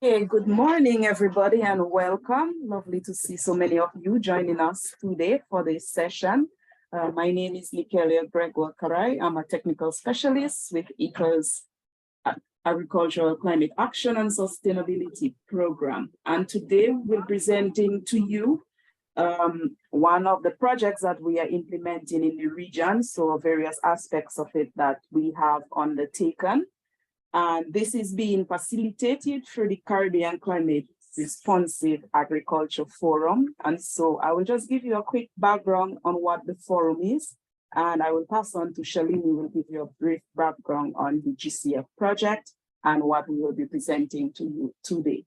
Hey, good morning, everybody, and welcome. Lovely to see so many of you joining us today for this session. My name is Nikelia Gregoire-Karai. I'm a technical specialist with IICA's Agricultural Climate Action and Sustainability Program. And today we're presenting to you one of the projects that we are implementing in the region, so various aspects of it that we have undertaken. And this is being facilitated through the Caribbean Climate Responsive Agriculture Forum. And so I will just give you a quick background on what the forum is, and I will pass on to Shalini, who will give you a brief background on the GCF project and what we will be presenting to you today.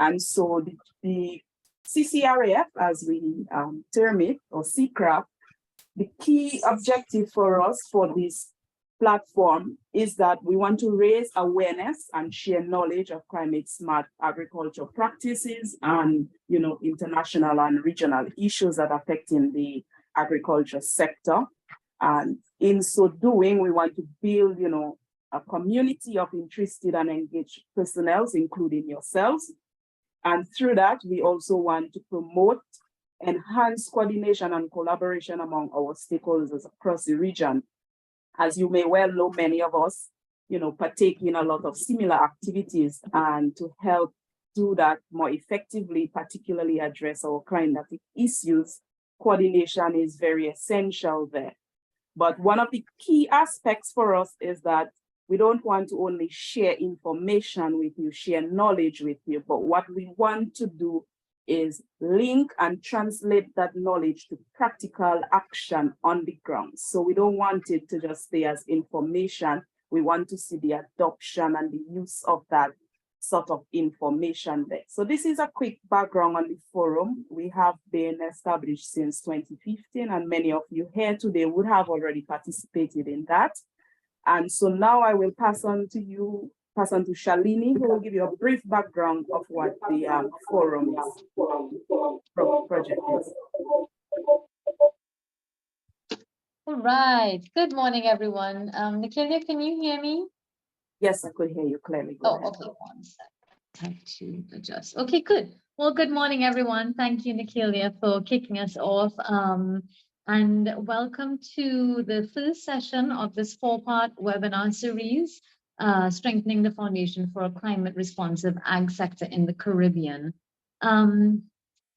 And so the CCRAF, as we term it, or CCRAF, the key objective for us for this platform is that we want to raise awareness and share knowledge of climate smart agriculture practices and international and regional issues that are affecting the agriculture sector. And in so doing, we want to build a community of interested and engaged personnel, including yourselves. And through that, we also want to promote enhanced coordination and collaboration among our stakeholders across the region. As you may well know, many of us, partake in a lot of similar activities, and to help do that more effectively, particularly address our climatic issues, coordination is very essential there. But one of the key aspects for us is that we don't want to only share information with you, share knowledge with you, but what we want to do is link and translate that knowledge to practical action on the ground. So we don't want it to just stay as information. We want to see the adoption and the use of that sort of information there. So this is a quick background on the forum. We have been established since 2015, and many of you here today would have already participated in that. And so now I will pass on to Shalini, who will give you a brief background of what the forum is, project is. All right. Good morning, everyone. Nikilia, can you hear me? Yes, I could hear you clearly. Okay. One sec. I have to adjust. Okay, good. Well, good morning, everyone. Thank you, Nikilia, for kicking us off. And welcome to the first session of this 4-part webinar series, Strengthening the Foundation for a Climate Responsive Ag Sector in the Caribbean.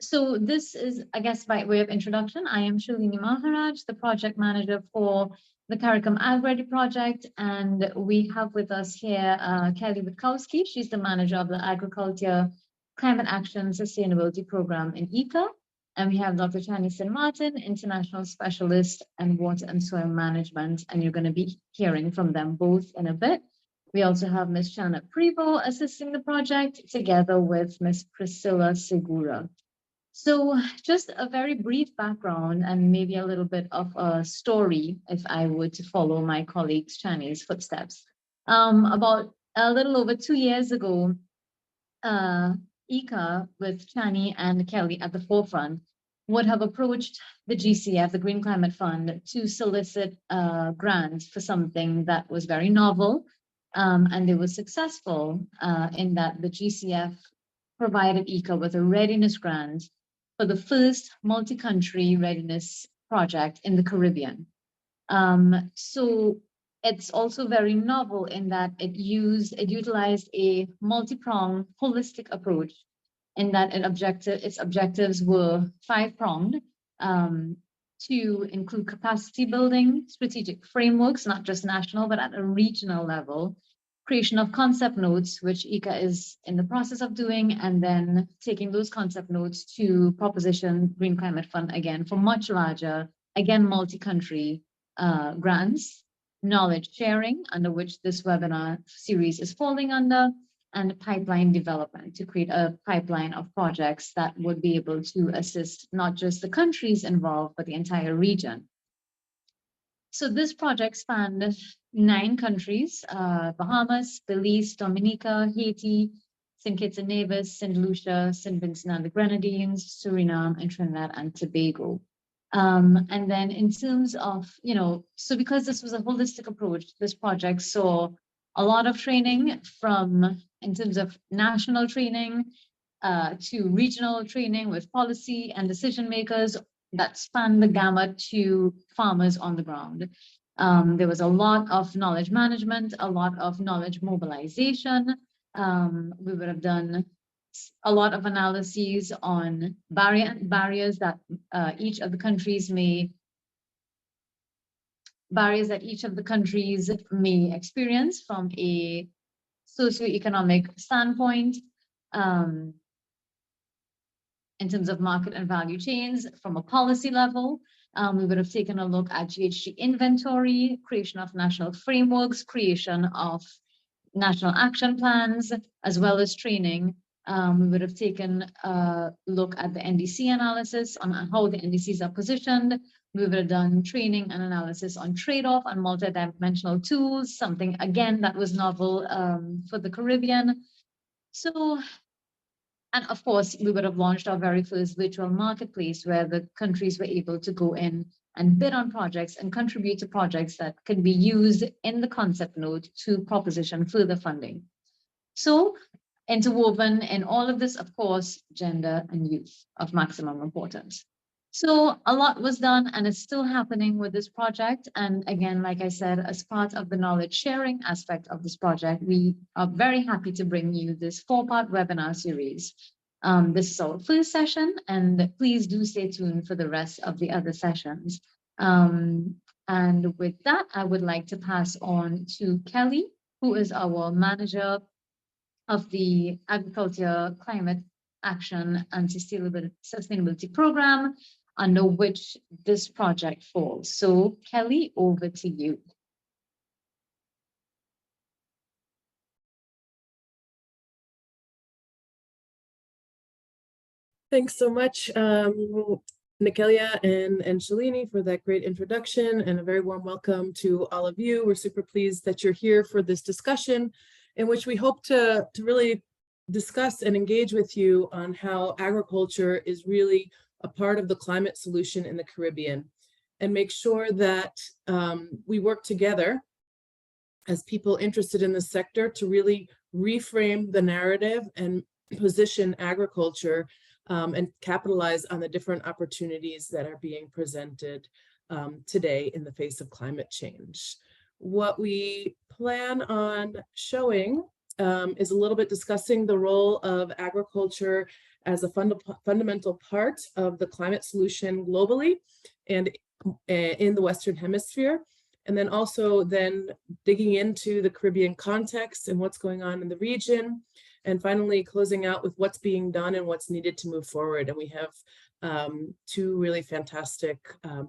So this is, I guess, by way of introduction, I am Shalini Maharaj, the project manager for the CARICOM Ag Ready project, and we have with us here Kelly Witkowski. She's the manager of the Agriculture Climate Action Sustainability Program in IICA. And we have Dr. Chaney St, international specialist in water and soil management, and you're going to be hearing from them both in a bit. We also have Ms. Janet Prevo assisting the project, together with Ms. Priscilla Segura. So just a very brief background and maybe a little bit of a story, if I were to follow my colleague Chaney's footsteps. About a little over 2 years ago, IICA, with Chaney and Kelly at the forefront, would have approached the GCF, the Green Climate Fund, to solicit grants for something that was very novel. And they were successful in that the GCF provided IICA with a readiness grant for the first multi-country readiness project in the Caribbean. So it's also very novel in that it utilized a multi-pronged holistic approach, in that its objectives were 5-pronged, to include capacity building, strategic frameworks, not just national, but at a regional level, creation of concept notes, which IICA is in the process of doing, and then taking those concept notes to proposition Green Climate Fund again for much larger, again, multi-country grants, knowledge sharing, under which this webinar series is falling under, and pipeline development to create a pipeline of projects that would be able to assist not just the countries involved, but the entire region. So this project spanned 9 countries, Bahamas, Belize, Dominica, Haiti, St. Kitts and Nevis, St. Lucia, St. Vincent the Grenadines, Suriname, and Trinidad and Tobago. And then in terms of, so because this was a holistic approach, this project saw a lot of training from in terms of national training to regional training with policy and decision makers that span the gamut to farmers on the ground. There was a lot of knowledge management, a lot of knowledge mobilization. We would have done a lot of analyses on barriers that each of the countries may experience from a socioeconomic standpoint, in terms of market and value chains. From a policy level, we would have taken a look at GHG inventory, creation of national frameworks, creation of national action plans, as well as training. We would have taken a look at the NDC analysis on how the NDCs are positioned. We would have done training and analysis on trade-off and multidimensional tools, something again that was novel for the Caribbean. So, and of course, we would have launched our very first virtual marketplace where the countries were able to go in and bid on projects and contribute to projects that can be used in the concept node to proposition further funding. So, interwoven in all of this, of course, gender and youth of maximum importance. So a lot was done and it's still happening with this project. And again, like I said, as part of the knowledge sharing aspect of this project, we are very happy to bring you this 4-part webinar series. This is our first session, and please do stay tuned for the rest of the other sessions. And with that, I would like to pass on to Kelly, who is our manager of the Agriculture, Climate Action and Sustainability Program, under which this project falls. So Kelly, over to you. Thanks so much, Nikelia and Shalini, for that great introduction, and a very warm welcome to all of you. We're super pleased that you're here for this discussion in which we hope to really discuss and engage with you on how agriculture is really a part of the climate solution in the Caribbean, and make sure that we work together as people interested in the sector to really reframe the narrative and position agriculture and capitalize on the different opportunities that are being presented today in the face of climate change. What we plan on showing is a little bit discussing the role of agriculture as a fundamental part of the climate solution globally and in the Western Hemisphere, and then also digging into the Caribbean context and what's going on in the region, and finally closing out with what's being done and what's needed to move forward. And we have two really fantastic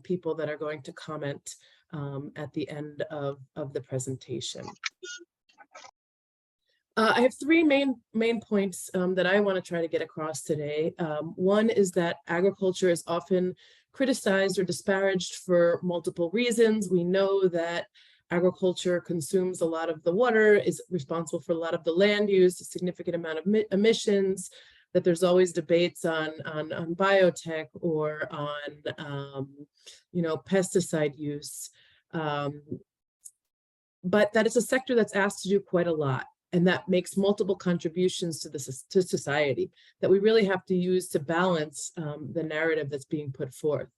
people that are going to comment at the end of the presentation. I have three main points that I want to try to get across today. One is that agriculture is often criticized or disparaged for multiple reasons. We know that agriculture consumes a lot of the water, is responsible for a lot of the land use, a significant amount of emissions, that there's always debates on biotech or on pesticide use, but that it's a sector that's asked to do quite a lot, and that makes multiple contributions to society that we really have to use to balance the narrative that's being put forth.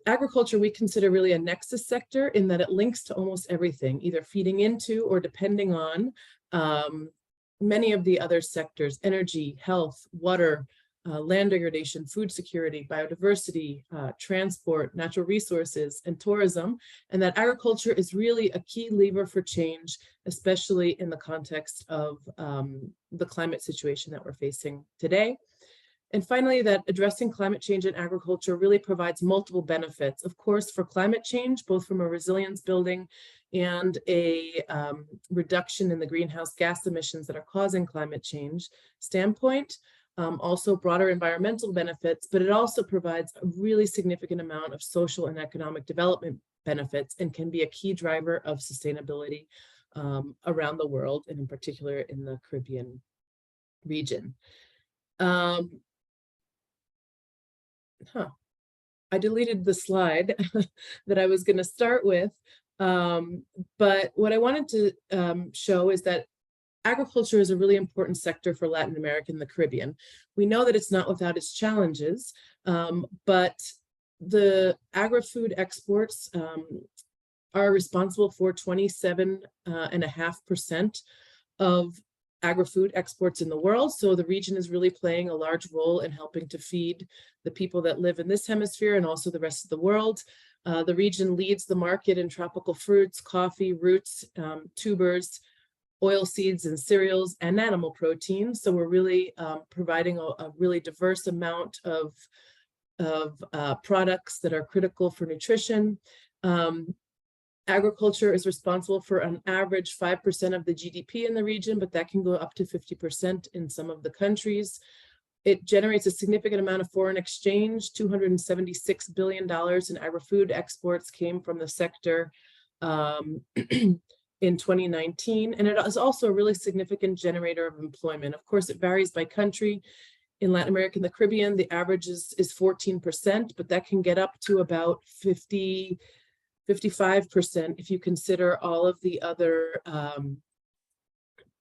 Agriculture we consider really a nexus sector in that it links to almost everything, either feeding into or depending on many of the other sectors: energy, health, water, land degradation, food security, biodiversity, transport, natural resources, and tourism, and that agriculture is really a key lever for change, especially in the context of the climate situation that we're facing today. And finally, that addressing climate change in agriculture really provides multiple benefits, of course, for climate change, both from a resilience building and a reduction in the greenhouse gas emissions that are causing climate change standpoint, also broader environmental benefits, but it also provides a really significant amount of social and economic development benefits and can be a key driver of sustainability around the world, and in particular in the Caribbean region. I deleted the slide that I was going to start with, but what I wanted to show is that agriculture is a really important sector for Latin America and the Caribbean. We know that it's not without its challenges, but the agri-food exports are responsible for 27.5% of agri-food exports in the world. So the region is really playing a large role in helping to feed the people that live in this hemisphere and also the rest of the world. The region leads the market in tropical fruits, coffee, roots, tubers, oil seeds and cereals, and animal protein. So we're really providing a really diverse amount of products that are critical for nutrition. Agriculture is responsible for an average 5% of the GDP in the region, but that can go up to 50% in some of the countries. It generates a significant amount of foreign exchange. $276 billion in agri-food exports came from the sector in 2019, and it is also a really significant generator of employment. Of course, it varies by country. In Latin America and the Caribbean, the average is 14%, but that can get up to about 55% if you consider all of the other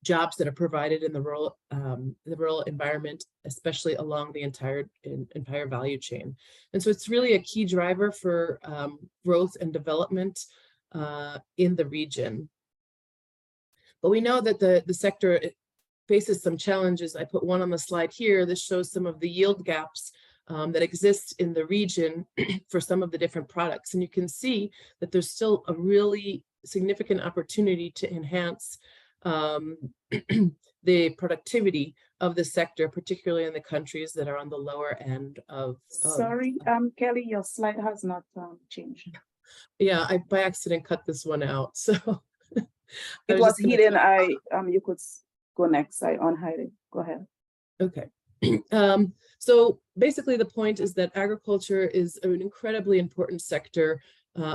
jobs that are provided in the rural environment, especially along the entire value chain. And so it's really a key driver for growth and development in the region. But we know that the sector faces some challenges. I put one on the slide here. This shows some of the yield gaps that exist in the region for some of the different products. And you can see that there's still a really significant opportunity to enhance the productivity of the sector, particularly in the countries that are on the lower end of. Sorry, Kelly, your slide has not changed. Yeah, I by accident cut this one out. So it was hidden. You could go next. I unhide it. Go ahead. Okay. So basically the point is that agriculture is an incredibly important sector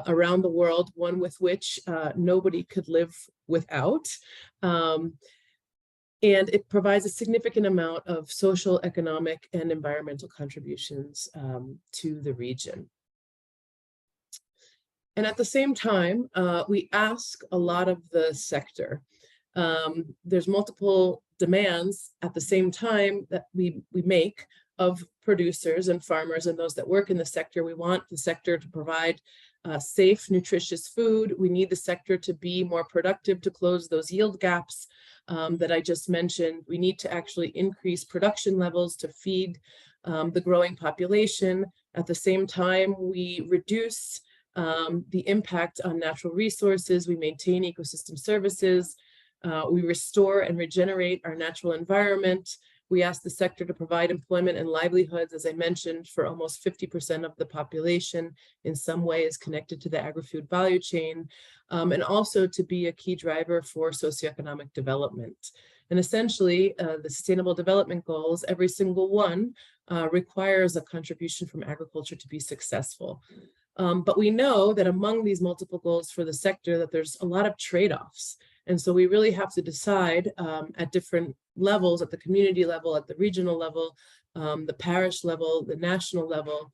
around the world, one with which nobody could live without. And it provides a significant amount of social, economic, and environmental contributions to the region. And at the same time, we ask a lot of the sector. There's multiple demands at the same time that we make of producers and farmers and those that work in the sector. We want the sector to provide safe, nutritious food. We need the sector to be more productive to close those yield gaps that I just mentioned. We need to actually increase production levels to feed the growing population. At the same time, we reduce the impact on natural resources. We maintain ecosystem services. We restore and regenerate our natural environment. We ask the sector to provide employment and livelihoods, as I mentioned, for almost 50% of the population in some way is connected to the agri-food value chain, and also to be a key driver for socioeconomic development. And essentially, the Sustainable Development Goals, every single one requires a contribution from agriculture to be successful. But we know that among these multiple goals for the sector that there's a lot of trade-offs. And so we really have to decide at different levels, at the community level, at the regional level, the parish level, the national level,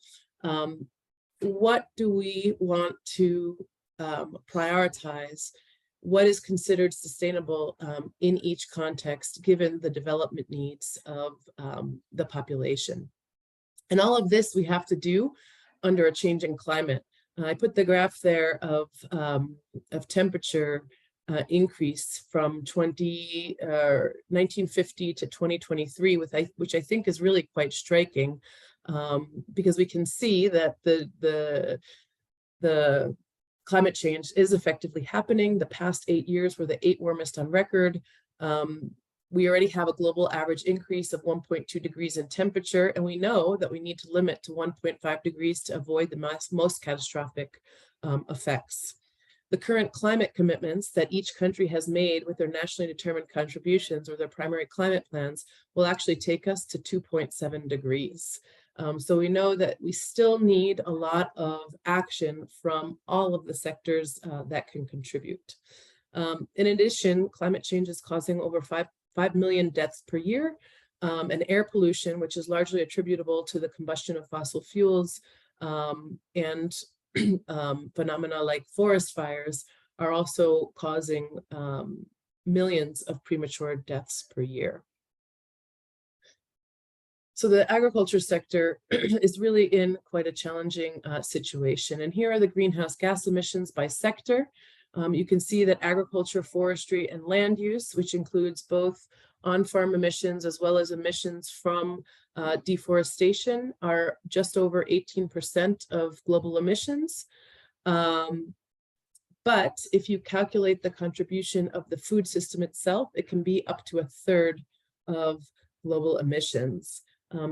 what do we want to prioritize? What is considered sustainable in each context, given the development needs of the population? And all of this we have to do under a changing climate. I put the graph there of temperature increase from 1950 to 2023, which I think is really quite striking, because we can see that the climate change is effectively happening. The past 8 years were the 8 warmest on record. We already have a global average increase of 1.2 degrees in temperature, and we know that we need to limit to 1.5 degrees to avoid the most catastrophic effects. The current climate commitments that each country has made with their nationally determined contributions or their primary climate plans will actually take us to 2.7 degrees. So we know that we still need a lot of action from all of the sectors that can contribute. In addition, climate change is causing over 5 million deaths per year, and air pollution, which is largely attributable to the combustion of fossil fuels, and phenomena like forest fires are also causing millions of premature deaths per year. So the agriculture sector is really in quite a challenging situation. And here are the greenhouse gas emissions by sector. You can see that agriculture, forestry, and land use, which includes both on-farm emissions as well as emissions from deforestation, are just over 18% of global emissions. But if you calculate the contribution of the food system itself, it can be up to 1/3 of global emissions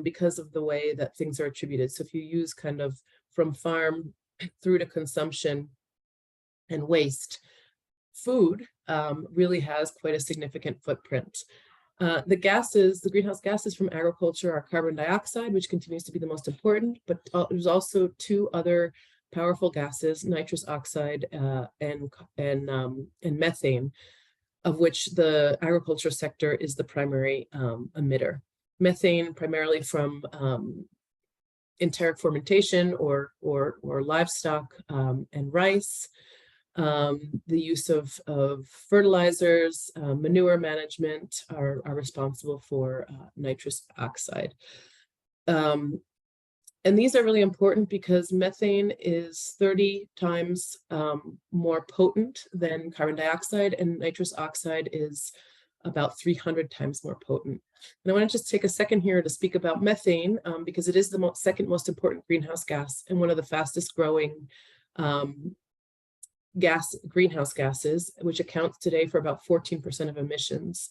because of the way that things are attributed. So if you use kind of from farm through to consumption and waste, food really has quite a significant footprint. The gases, the greenhouse gases from agriculture are carbon dioxide, which continues to be the most important, but there's also 2 other powerful gases, nitrous oxide and methane, of which the agriculture sector is the primary emitter. Methane primarily from enteric fermentation or livestock and rice, the use of fertilizers, manure management are responsible for nitrous oxide. And these are really important because methane is 30 times more potent than carbon dioxide, and nitrous oxide is about 300 times more potent. And I want to just take a second here to speak about methane because it is the second most important greenhouse gas and one of the fastest growing greenhouse gases, which accounts today for about 14% of emissions.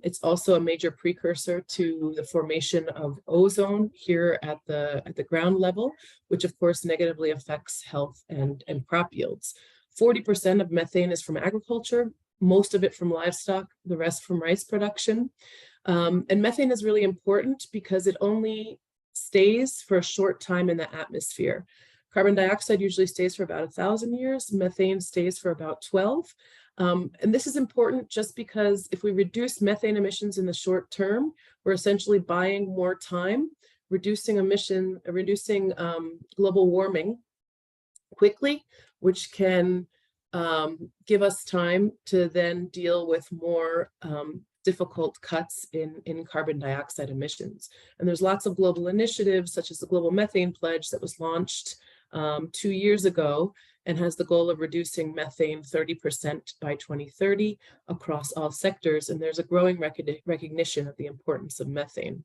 It's also a major precursor to the formation of ozone here at the ground level, which of course negatively affects health and crop yields. 40% of methane is from agriculture, most of it from livestock, the rest from rice production. And methane is really important because it only stays for a short time in the atmosphere. Carbon dioxide usually stays for about 1,000 years. Methane stays for about 12. And this is important just because if we reduce methane emissions in the short term, we're essentially buying more time, reducing global warming quickly, which can give us time to then deal with more difficult cuts in carbon dioxide emissions. And there's lots of global initiatives, such as the Global Methane Pledge that was launched 2 years ago and has the goal of reducing methane 30% by 2030 across all sectors. And there's a growing recognition of the importance of methane.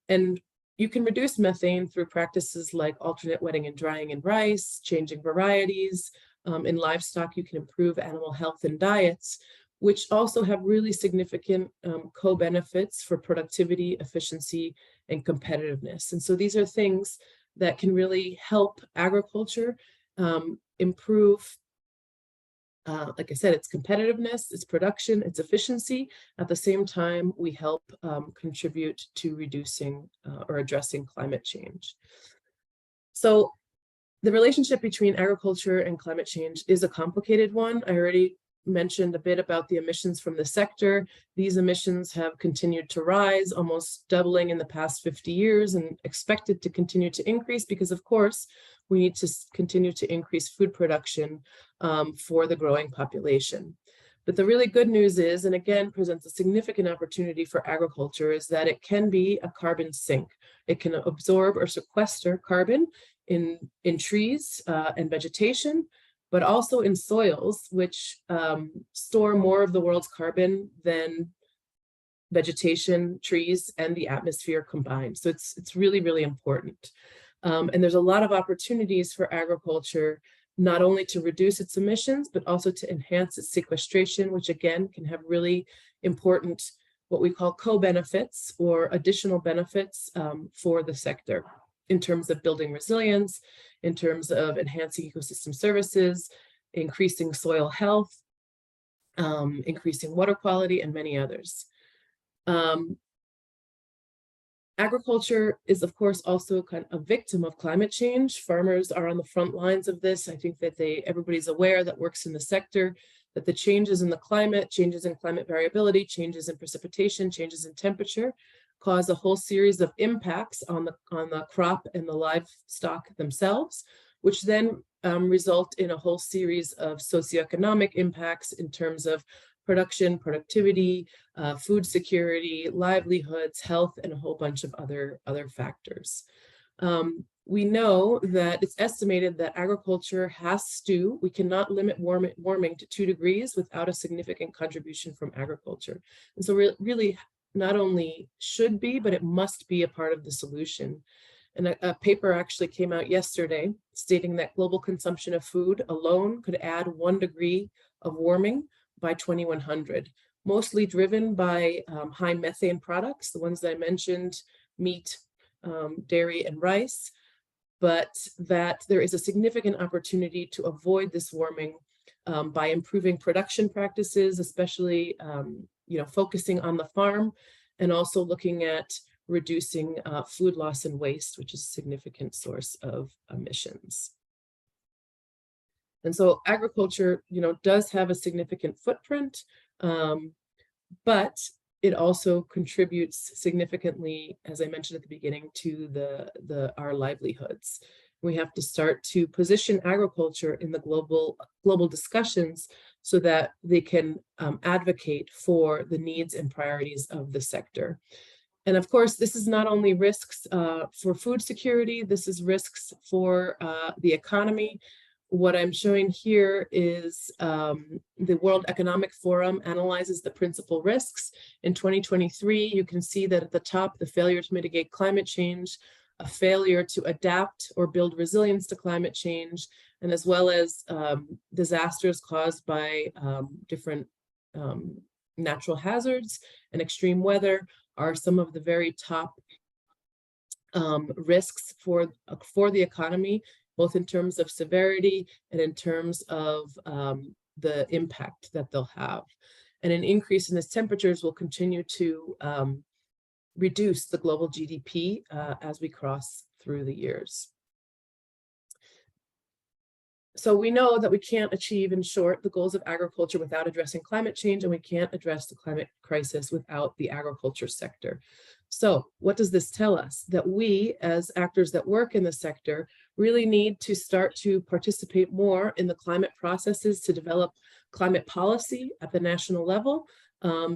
And you can reduce methane through practices like alternate wetting and drying in rice, changing varieties. In livestock, you can improve animal health and diets, which also have really significant co-benefits for productivity, efficiency, and competitiveness. And so these are things that can really help agriculture improve, like I said, its competitiveness, its production, its efficiency. At the same time, we help contribute to reducing or addressing climate change. So the relationship between agriculture and climate change is a complicated one. I already mentioned a bit about the emissions from the sector. These emissions have continued to rise, almost doubling in the past 50 years and expected to continue to increase because, of course, we need to continue to increase food production for the growing population. But the really good news is, and again presents a significant opportunity for agriculture, is that it can be a carbon sink. It can absorb or sequester carbon in trees and vegetation, but also in soils, which store more of the world's carbon than vegetation, trees, and the atmosphere combined. So it's really, really important. And there's a lot of opportunities for agriculture, not only to reduce its emissions, but also to enhance its sequestration, which again can have really important, what we call co-benefits or additional benefits for the sector in terms of building resilience, in terms of enhancing ecosystem services, increasing soil health, increasing water quality, and many others. Agriculture is, of course, also kind of a victim of climate change. Farmers are on the front lines of this. I think that everybody's aware that works in the sector, that the changes in the climate, changes in climate variability, changes in precipitation, changes in temperature, cause a whole series of impacts on the crop and the livestock themselves, which then result in a whole series of socioeconomic impacts in terms of production, productivity, food security, livelihoods, health, and a whole bunch of other factors. We know that it's estimated that agriculture we cannot limit warming to 2 degrees without a significant contribution from agriculture. And so really not only should be, but it must be a part of the solution. And a paper actually came out yesterday stating that global consumption of food alone could add 1 degree of warming by 2100, mostly driven by high methane products, the ones that I mentioned, meat, dairy, and rice, but that there is a significant opportunity to avoid this warming by improving production practices, especially focusing on the farm, and also looking at reducing food loss and waste, which is a significant source of emissions. And so agriculture, does have a significant footprint, but it also contributes significantly, as I mentioned at the beginning, to our livelihoods. We have to start to position agriculture in the global discussions so that they can advocate for the needs and priorities of the sector. And of course, this is not only risks for food security, this is risks for the economy. What I'm showing here is the World Economic Forum analyzes the principal risks. In 2023, you can see that at the top, the failure to mitigate climate change, a failure to adapt or build resilience to climate change, and as well as disasters caused by different natural hazards and extreme weather are some of the very top risks for the economy, both in terms of severity and in terms of the impact that they'll have. And an increase in these temperatures will continue to reduce the global GDP as we cross through the years. So we know that we can't achieve, in short, the goals of agriculture without addressing climate change, and we can't address the climate crisis without the agriculture sector. So what does this tell us? That we, as actors that work in the sector, really need to start to participate more in the climate processes to develop climate policy at the national level,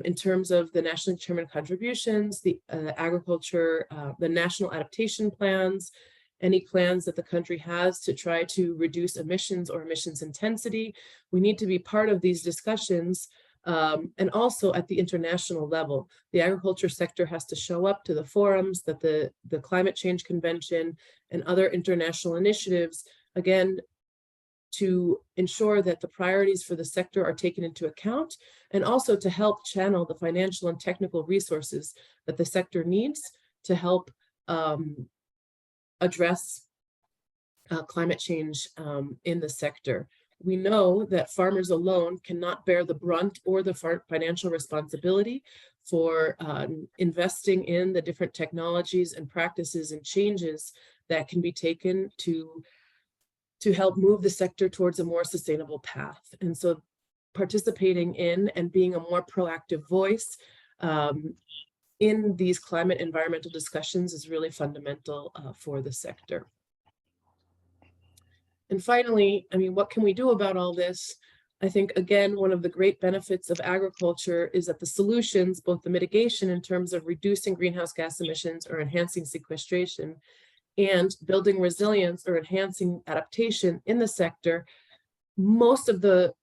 in terms of the nationally determined contributions, the agriculture, the national adaptation plans, any plans that the country has to try to reduce emissions or emissions intensity. We need to be part of these discussions, and also at the international level. The agriculture sector has to show up to the forums that the Climate Change Convention and other international initiatives, again, to ensure that the priorities for the sector are taken into account, and also to help channel the financial and technical resources that the sector needs to help address climate change in the sector. We know that farmers alone cannot bear the brunt or the financial responsibility for investing in the different technologies and practices and changes that can be taken to help move the sector towards a more sustainable path. And so participating in and being a more proactive voice in these climate environmental discussions is really fundamental for the sector. And finally, I mean, what can we do about all this? I think, again, one of the great benefits of agriculture is that the solutions, both the mitigation in terms of reducing greenhouse gas emissions or enhancing sequestration, and building resilience or enhancing adaptation in the sector, most of the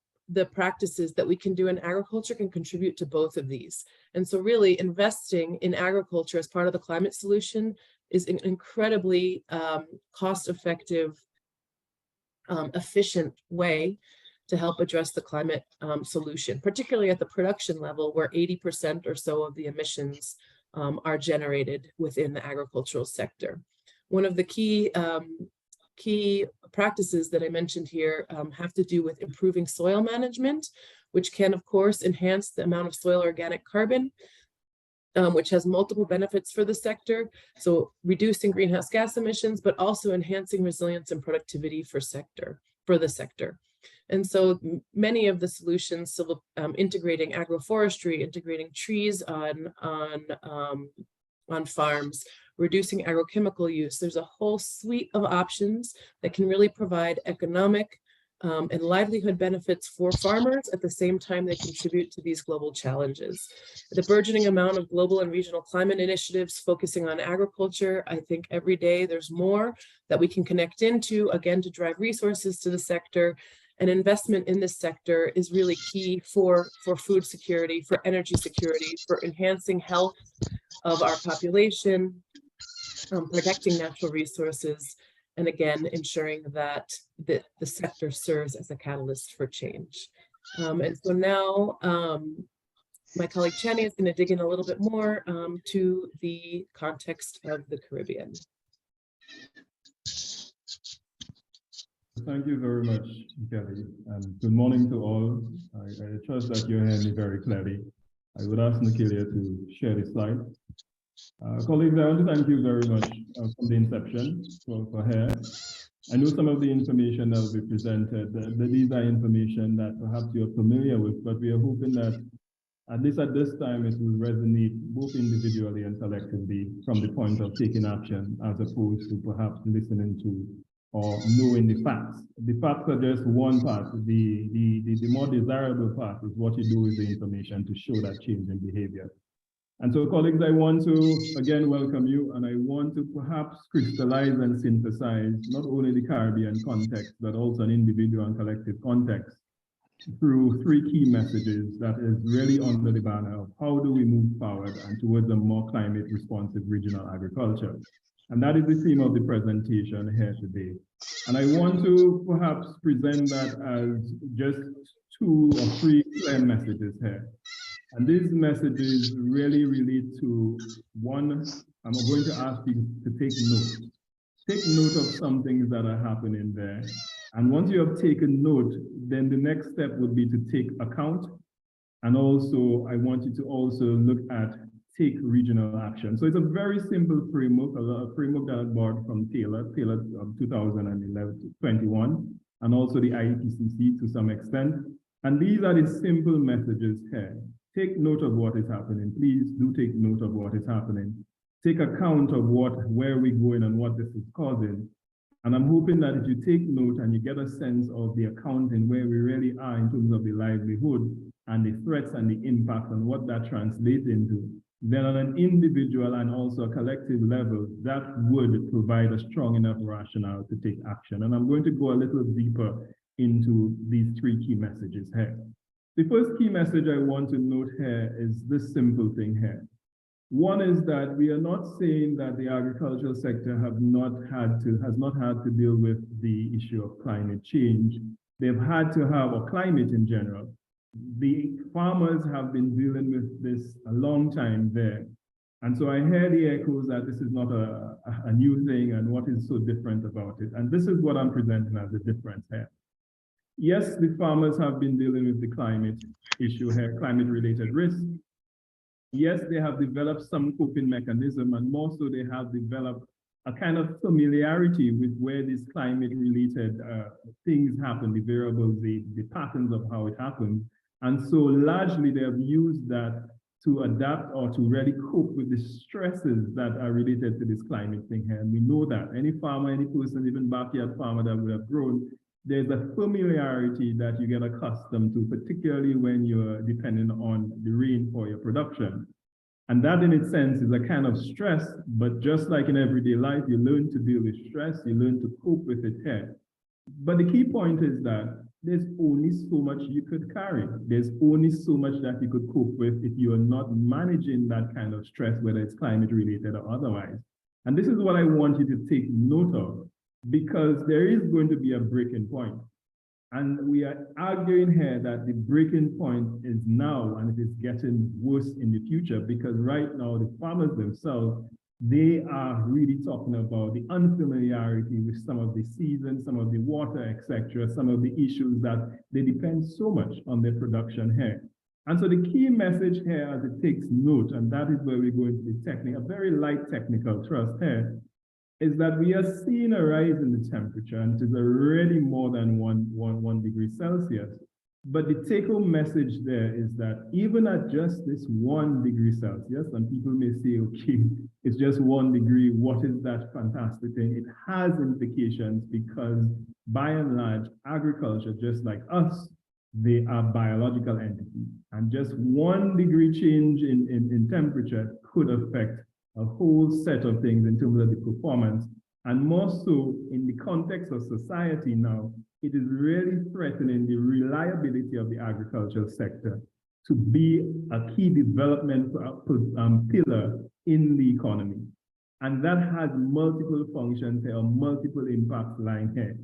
practices that we can do in agriculture can contribute to both of these. And so really investing in agriculture as part of the climate solution is an incredibly cost-effective, efficient way to help address the climate solution, particularly at the production level, where 80% or so of the emissions are generated within the agricultural sector. One of the key practices that I mentioned here have to do with improving soil management, which can, of course, enhance the amount of soil organic carbon, which has multiple benefits for the sector. So reducing greenhouse gas emissions, but also enhancing resilience and productivity for the sector. And so many of the solutions, so integrating agroforestry, integrating trees on farms, reducing agrochemical use. There's a whole suite of options that can really provide economic, and livelihood benefits for farmers at the same time they contribute to these global challenges. The burgeoning amount of global and regional climate initiatives focusing on agriculture, I think every day there's more that we can connect into, again, to drive resources to the sector. And investment in this sector is really key for food security, for energy security, for enhancing health of our population, protecting natural resources, and again, ensuring that the sector serves as a catalyst for change. And so now my colleague Chaney is going to dig in a little bit more to the context of the Caribbean. Thank you very much, Kelly, and good morning to all. I trust that you're hearing me very clearly. I would ask Nicalia to share the slide. Colleagues, I want to thank you very much from the inception for her. I know some of the information that will be presented, these are information that perhaps you're familiar with, but we are hoping that at least at this time it will resonate both individually and collectively from the point of taking action as opposed to perhaps listening to or knowing the facts. The facts are just one part. The more desirable part is what you do with the information to show that change in behavior. And so, colleagues, I want to again welcome you, and I want to perhaps crystallize and synthesize not only the Caribbean context, but also an individual and collective context through three key messages that is really under the banner of how do we move forward and towards a more climate responsive regional agriculture. And that is the theme of the presentation here today. And I want to perhaps present that as just 2 or 3 clear messages here. And these messages really relate to one, I'm going to ask you to take note. Take note of some things that are happening there. And once you have taken note, then the next step would be to take account. And also, I want you to also look at take regional action. So it's a very simple framework, a framework that I borrowed from Taylor 2011-21, and also the IICA to some extent. And these are the simple messages here. Take note of what is happening. Please do take note of what is happening. Take account of where we're going and what this is causing. And I'm hoping that if you take note and you get a sense of the accounting where we really are in terms of the livelihood and the threats and the impact and what that translates into, then on an individual and also a collective level, that would provide a strong enough rationale to take action. And I'm going to go a little deeper into these 3 key messages here. The first key message I want to note here is this simple thing here. One is that we are not saying that the agricultural sector has not had to deal with the issue of climate change. They've had to have, or climate in general. The farmers have been dealing with this a long time there. And so I hear the echoes that this is not a new thing and what is so different about it. And this is what I'm presenting as the difference here. Yes, the farmers have been dealing with the climate issue here, climate-related risk. Yes, they have developed some coping mechanism, and more so they have developed a kind of familiarity with where these climate-related things happen, the variables, the patterns of how it happens. And so largely they have used that to adapt or to really cope with the stresses that are related to this climate thing here. And we know that any farmer, any person, even backyard farmer that would have grown, there's a familiarity that you get accustomed to, particularly when you're dependent on the rain for your production. And that in its sense is a kind of stress, but just like in everyday life, you learn to deal with stress, you learn to cope with it here. But the key point is that there's only so much you could carry. There's only so much that you could cope with if you are not managing that kind of stress, whether it's climate related or otherwise. And this is what I want you to take note of, because there is going to be a breaking point. And we are arguing here that the breaking point is now, and it is getting worse in the future, because right now the farmers themselves, they are really talking about the unfamiliarity with some of the seasons, some of the water, etc., some of the issues that they depend so much on their production here. And so the key message here, as it takes note, and that is where we're going to the technical, a very light technical thrust here, is that we are seeing a rise in the temperature, and it is already more than one degree Celsius. But the take-home message there is that even at just this 1 degree Celsius, and people may say, okay, it's just 1 degree, what is that fantastic thing? It has implications because by and large, agriculture, just like us, they are biological entities. And just 1 degree change in temperature could affect a whole set of things in terms of the performance. And more so in the context of society now, it is really threatening the reliability of the agricultural sector to be a key development pillar in the economy. And that has multiple functions or multiple impacts lying here.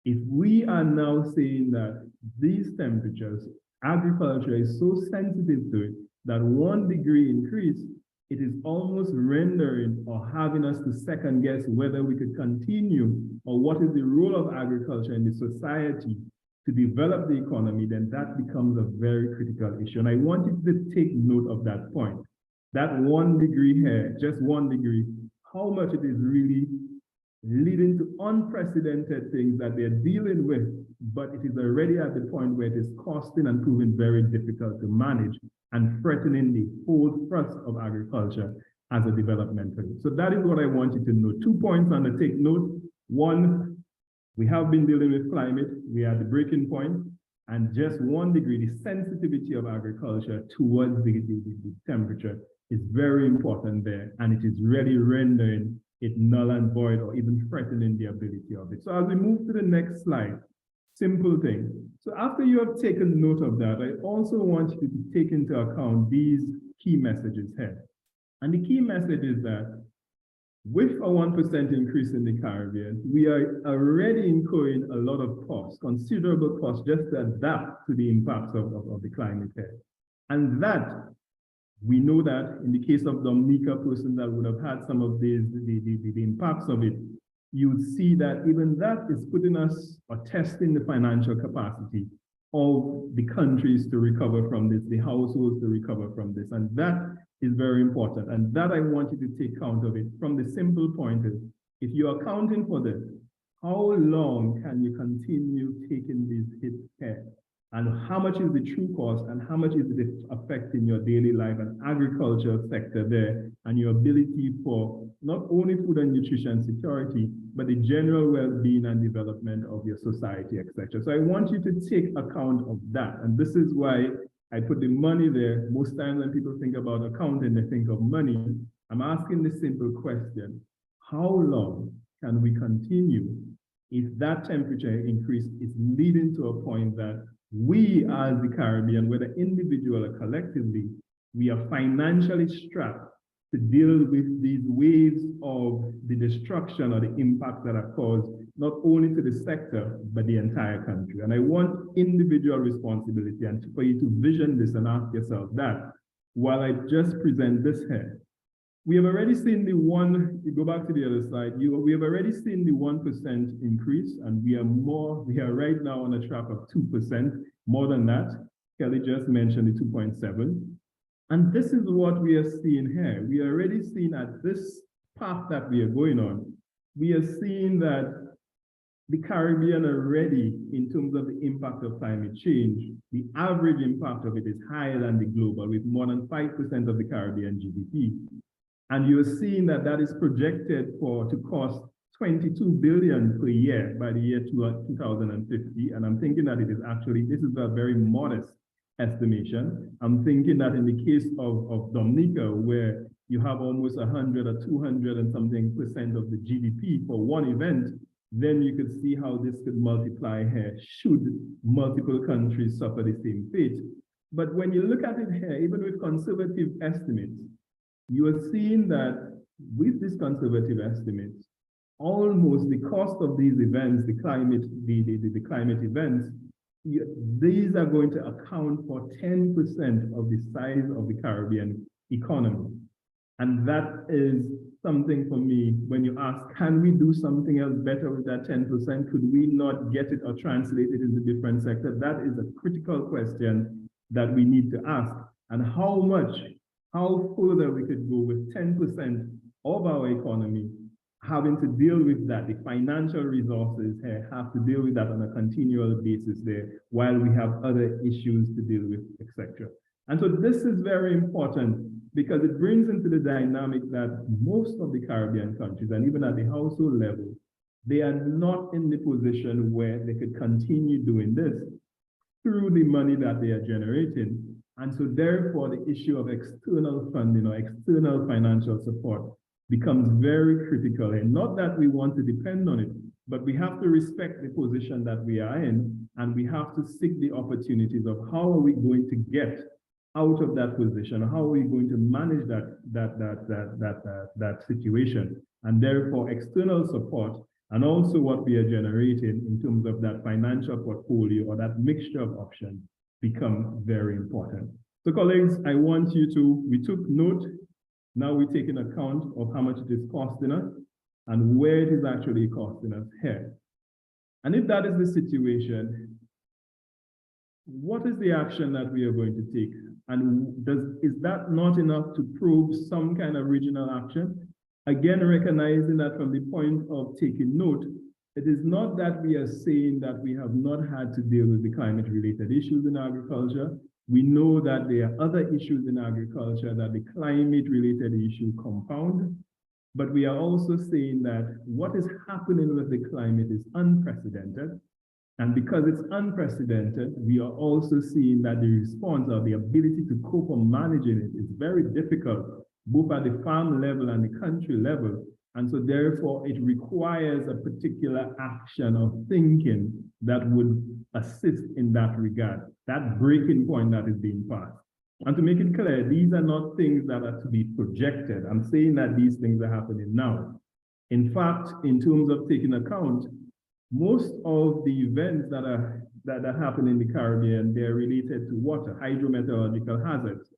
If we are now saying that these temperatures, agriculture is so sensitive to it that 1 degree increase, it is almost rendering or having us to second guess whether we could continue or what is the role of agriculture in the society to develop the economy, then that becomes a very critical issue. And I want you to take note of that point. That 1 degree here, just 1 degree, how much it is really leading to unprecedented things that they're dealing with, but it is already at the point where it is costing and proving very difficult to manage and threatening the whole thrust of agriculture as a developmental. So that is what I want you to know. 2 points on the take note. 1, we have been dealing with climate. We are at the breaking point, and just 1 degree, the sensitivity of agriculture towards the temperature is very important there, and it is really rendering it null and void or even threatening the ability of it. So as we move to the next slide, simple thing. So after you have taken note of that, I also want you to take into account these key messages here. And the key message is that with a 1% increase in the Caribbean, we are already incurring a lot of costs, considerable costs, just to adapt to the impacts of the climate here. And that, we know that in the case of Dominica, person that would have had some of the impacts of it, you would see that even that is putting us or testing the financial capacity of the countries to recover from this, the households to recover from this. And that is very important. And that I want you to take count of it from the simple point is, if you're accounting for this, how long can you continue taking these hits here? And how much is the true cost and how much is it affecting your daily life and agricultural sector there and your ability for not only food and nutrition security, but the general well-being and development of your society, etc. So I want you to take account of that. And this is why I put the money there. Most times when people think about accounting, they think of money. I'm asking the simple question, how long can we continue if that temperature increase is leading to a point that we as the Caribbean, whether individual or collectively, we are financially strapped to deal with these waves of the destruction or the impact that are caused not only to the sector, but the entire country. And I want individual responsibility and for you to vision this and ask yourself that while I just present this here. We have already seen the one, you go back to the other slide, we have already seen the 1% increase, and we are right now on a track of 2%, more than that. Kelly just mentioned the 2.7. And this is what we are seeing here. We are already seeing at this path that we are going on, we are seeing that the Caribbean already, in terms of the impact of climate change, the average impact of it is higher than the global, with more than 5% of the Caribbean GDP. And you're seeing that that is projected to cost 22 billion per year by the year 2050. And I'm thinking that it is actually, this is a very modest estimation. I'm thinking that in the case of Dominica, where you have almost 100 or 200 and something % of the GDP for one event, then you could see how this could multiply here should multiple countries suffer the same fate. But when you look at it here, even with conservative estimates, you are seeing that with these conservative estimates, almost the cost of these events, the climate events, these are going to account for 10% of the size of the Caribbean economy. And that is something for me, when you ask, can we do something else better with that 10%? Could we not get it or translate it into different sectors? That is a critical question that we need to ask. And how further we could go with 10% of our economy having to deal with that. The financial resources here have to deal with that on a continual basis there, while we have other issues to deal with, etc. And so this is very important because it brings into the dynamic that most of the Caribbean countries, and even at the household level, they are not in the position where they could continue doing this through the money that they are generating. And so therefore, the issue of external funding or external financial support becomes very critical. And not that we want to depend on it, but we have to respect the position that we are in, and we have to seek the opportunities of how are we going to get out of that position, how are we going to manage that situation, and therefore external support, and also what we are generating in terms of that financial portfolio or that mixture of options become very important. So colleagues, I want you to, we took note, now we take in account of how much it is costing us and where it is actually costing us here. And if that is the situation, what is the action that we are going to take? And is that not enough to prove some kind of regional action? Again, recognizing that from the point of taking note, it is not that we are saying that we have not had to deal with the climate-related issues in agriculture. We know that there are other issues in agriculture that the climate-related issue compound, but we are also saying that what is happening with the climate is unprecedented. And because it's unprecedented, we are also seeing that the response or the ability to cope or managing it is very difficult, both at the farm level and the country level. And so therefore, it requires a particular action of thinking that would assist in that regard, that breaking point that is being passed. And to make it clear, these are not things that are to be projected. I'm saying that these things are happening now. In fact, in terms of taking account, most of the events that happen in the Caribbean, they're related to water, hydrometeorological hazards,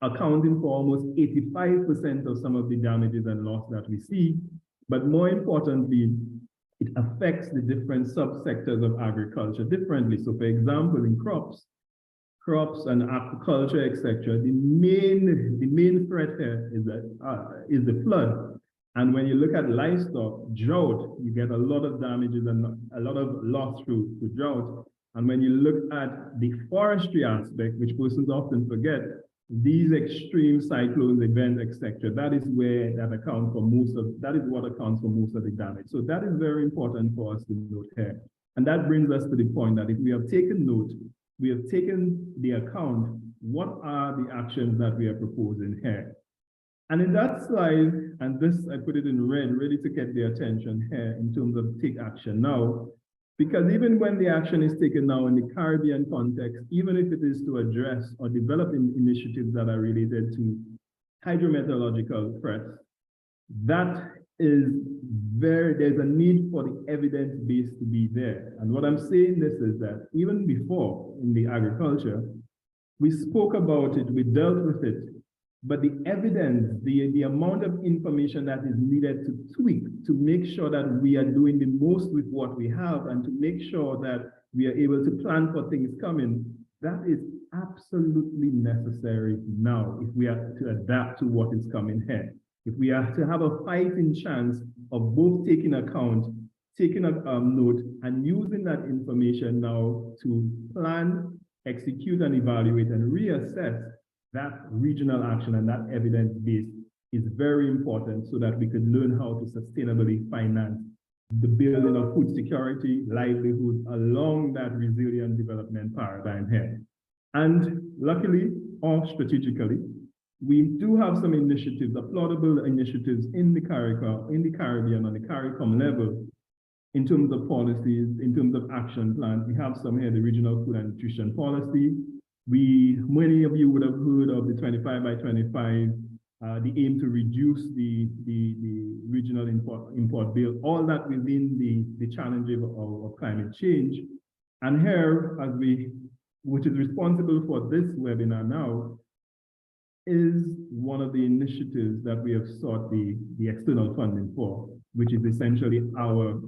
accounting for almost 85% of some of the damages and loss that we see. But more importantly, it affects the different subsectors of agriculture differently. So for example, in crops and aquaculture, etc., the main threat here is the flood. And when you look at livestock, drought, you get a lot of damages and a lot of loss through drought. And when you look at the forestry aspect, which persons often forget, these extreme cyclones, events, etc., that is where that accounts for that is what accounts for most of the damage. So that is very important for us to note here. And that brings us to the point that if we have taken note, we have taken the account, what are the actions that we are proposing here? And in that slide, and this, I put it in red, ready to get the attention here in terms of take action now, because even when the action is taken now in the Caribbean context, even if it is to address or develop initiatives that are related to hydrometeorological threats, there's a need for the evidence base to be there. And what I'm saying this is that even before in the agriculture, we spoke about it, we dealt with it, but the evidence, the amount of information that is needed to tweak, to make sure that we are doing the most with what we have and to make sure that we are able to plan for things coming, that is absolutely necessary now if we are to adapt to what is coming here. If we are to have a fighting chance of both taking account, taking a note, and using that information now to plan, execute, and evaluate and reassess, that regional action and that evidence base is very important so that we could learn how to sustainably finance the building of food security, livelihood along that resilient development paradigm here. And luckily or strategically, we do have some initiatives, applaudable initiatives in the Caribbean on the CARICOM level in terms of policies, in terms of action plans. We have some here, the regional food and nutrition policy. Many of you would have heard of the 25 by 25, the aim to reduce the regional import bill, all that within the challenge of climate change. And here, which is responsible for this webinar now, is one of the initiatives that we have sought the external funding for, which is essentially our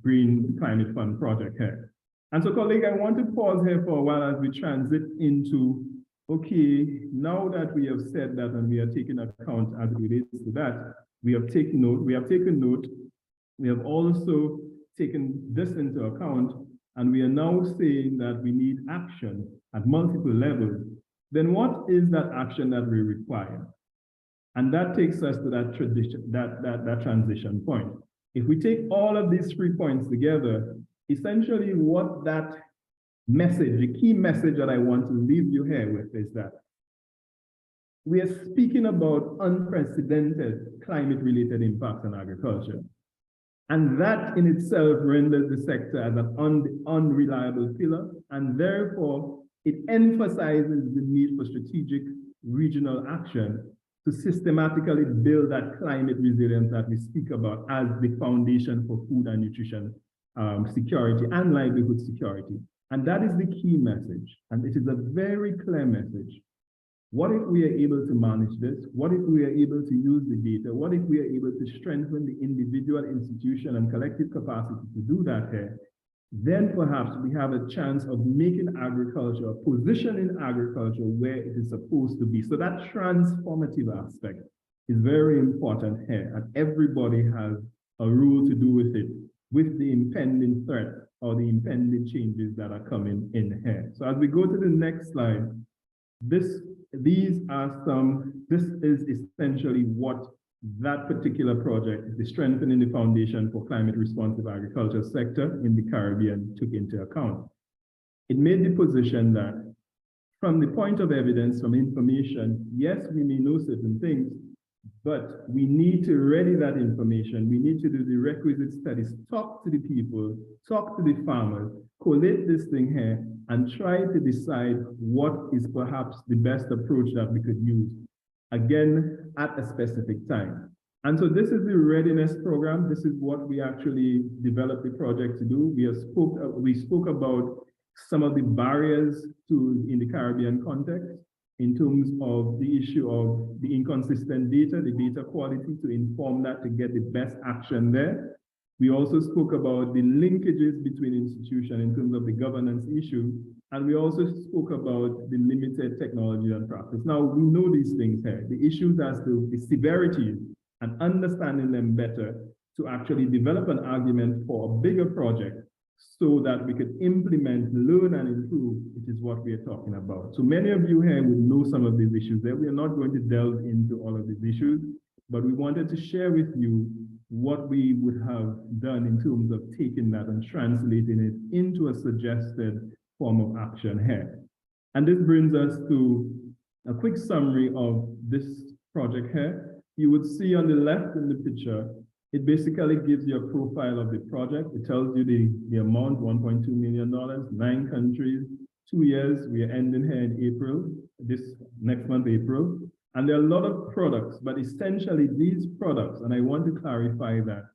Green Climate Fund project here. And so, colleague, I want to pause here for a while as we transit into, okay, now that we have said that and we are taking account as it relates to that, We have taken note. We have also taken this into account, and we are now saying that we need action at multiple levels. Then what is that action that we require? And that takes us to that transition point. If we take all of these 3 points together, essentially what that message, the key message that I want to leave you here with is that we are speaking about unprecedented climate-related impacts on agriculture. And that in itself renders the sector as an unreliable pillar, and therefore it emphasizes the need for strategic regional action to systematically build that climate resilience that we speak about as the foundation for food and nutrition security and livelihood security. And that is the key message. And it is a very clear message. What if we are able to manage this? What if we are able to use the data? What if we are able to strengthen the individual, institution, and collective capacity to do that here? Then perhaps we have a chance of making agriculture, positioning agriculture where it is supposed to be. So that transformative aspect is very important here, and everybody has a role to do with it, with the impending threat or the impending changes that are coming in here. So as we go to the next slide, this is essentially what that particular project, the strengthening the foundation for climate responsive agriculture sector in the Caribbean, took into account. It made the position that from the point of evidence, from information, yes, we may know certain things, but we need to ready that information. We need to do the requisite studies, talk to the people, talk to the farmers, collate this thing here, and try to decide what is perhaps the best approach that we could use, again, at a specific time. And so this is the readiness program. This is what we actually developed the project to do. We spoke about some of the barriers in the Caribbean context in terms of the issue of the inconsistent data, the data quality, to inform that, to get the best action there. We also spoke about the linkages between institutions in terms of the governance issue. And we also spoke about the limited technology and practice. Now, we know these things here, the issues as to the severities and understanding them better to actually develop an argument for a bigger project so that we could implement, learn, and improve. It is what we are talking about. So many of you here would know some of these issues there. We are not going to delve into all of these issues, but we wanted to share with you what we would have done in terms of taking that and translating it into a suggested form of action here. And this brings us to a quick summary of this project here. You would see on the left in the picture, it basically gives you a profile of the project. It tells you the amount, $1.2 million, 9 countries, 2 years. We are ending here in April, this next month, April. And there are a lot of products, but essentially these products, and I want to clarify that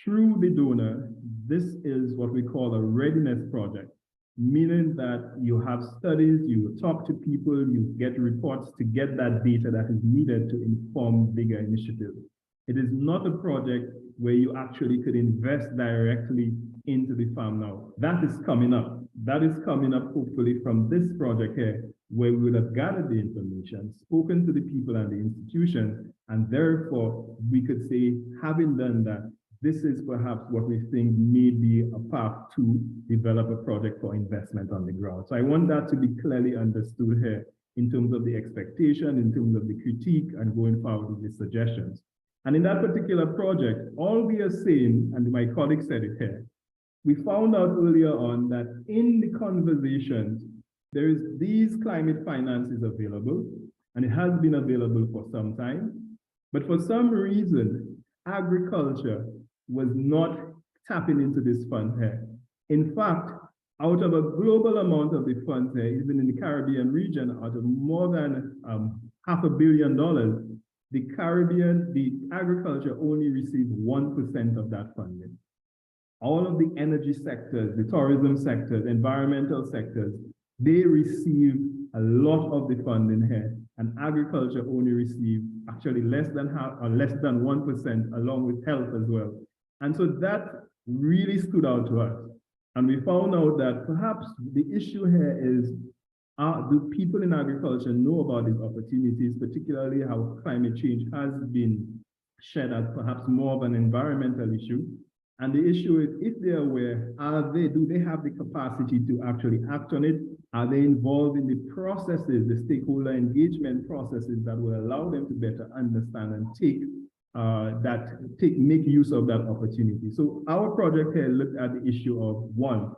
through the donor, this is what we call a readiness project, meaning that you have studies, you talk to people, you get reports to get that data that is needed to inform bigger initiatives. It is not a project where you actually could invest directly into the farm now. That is coming up. That is coming up hopefully from this project here, where we would have gathered the information, spoken to the people and the institutions, and therefore we could say, having done that, this is perhaps what we think may be a path to develop a project for investment on the ground. So I want that to be clearly understood here in terms of the expectation, in terms of the critique, and going forward with the suggestions. And in that particular project, all we are saying, and my colleague said it here, we found out earlier on that in the conversations, there is these climate finances available, and it has been available for some time. But for some reason, agriculture was not tapping into this fund here. In fact, out of a global amount of the funds here, even in the Caribbean region, out of more than $500 million, the agriculture only received 1% of that funding. All of the energy sectors, the tourism sectors, environmental sectors, they receive a lot of the funding here, and agriculture only received actually less than 1%, along with health as well. And so that really stood out to us. And we found out that perhaps the issue here is, do people in agriculture know about these opportunities, particularly how climate change has been shed as perhaps more of an environmental issue. And the issue is, if they're aware, do they have the capacity to actually act on it? Are they involved in the processes, the stakeholder engagement processes that will allow them to better understand and make use of that opportunity? So our project here looked at the issue of, one,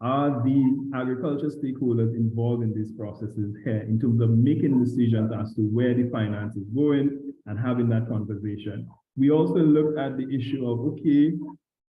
are the agriculture stakeholders involved in these processes here in terms of making decisions as to where the finance is going and having that conversation? We also looked at the issue of, okay,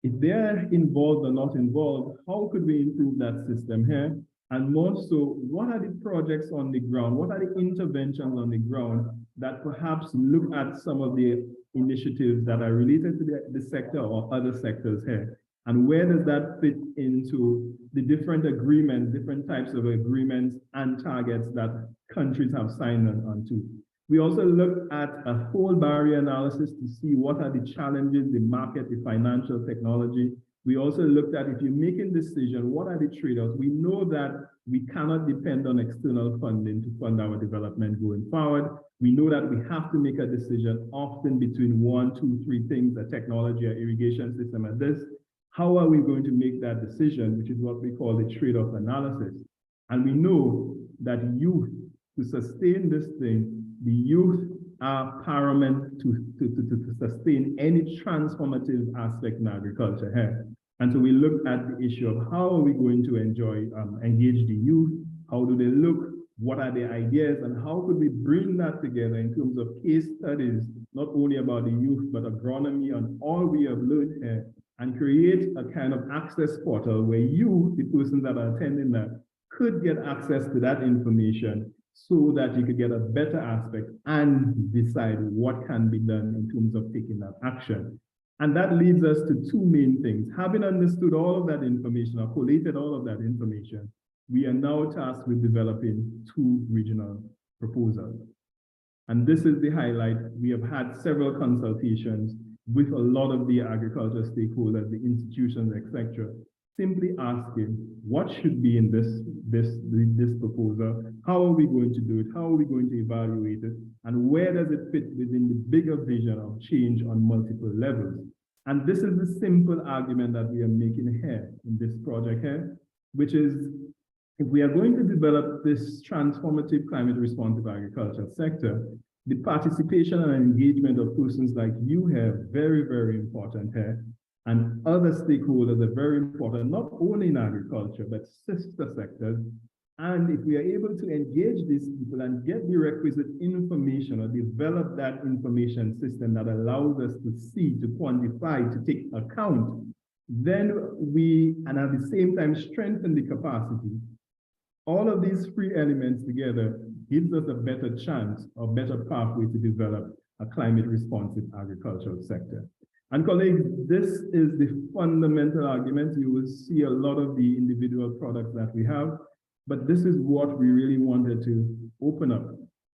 if they're involved or not involved, how could we improve that system here? And more so, what are the projects on the ground? What are the interventions on the ground that perhaps look at some of the initiatives that are related to the sector or other sectors here? And where does that fit into the different agreements, different types of agreements and targets that countries have signed on to? We also looked at a whole barrier analysis to see what are the challenges, the market, the financial technology. We also looked at, if you're making decisions, what are the trade-offs? We know that we cannot depend on external funding to fund our development going forward. We know that we have to make a decision often between 1, 2, 3 things, a technology, or irrigation system and this. How are we going to make that decision, which is what we call the trade-off analysis? And we know that youth, to sustain this thing, the youth are paramount to sustain any transformative aspect in agriculture here. And so we look at the issue of how are we going to engage the youth? How do they look? What are their ideas? And how could we bring that together in terms of case studies, not only about the youth, but agronomy and all we have learned here, and create a kind of access portal where you, the persons that are attending that, could get access to that information so that you could get a better aspect and decide what can be done in terms of taking that action. And that leads us to 2 main things. Having understood all of that information or collated all of that information, we are now tasked with developing 2 regional proposals. And this is the highlight. We have had several consultations with a lot of the agriculture stakeholders, the institutions, etc., simply asking what should be in this proposal, how are we going to do it, how are we going to evaluate it, and where does it fit within the bigger vision of change on multiple levels. And this is the simple argument that we are making here in this project here, which is, if we are going to develop this transformative climate responsive agriculture sector, the participation and engagement of persons like you here, very, very important here. And other stakeholders are very important, not only in agriculture, but sister sectors. And if we are able to engage these people and get the requisite information or develop that information system that allows us to see, to quantify, to take account, then we, and at the same time, strengthen the capacity. All of these 3 elements together gives us a better chance or better pathway to develop a climate responsive agricultural sector. And colleagues, this is the fundamental argument. You will see a lot of the individual products that we have, but this is what we really wanted to open up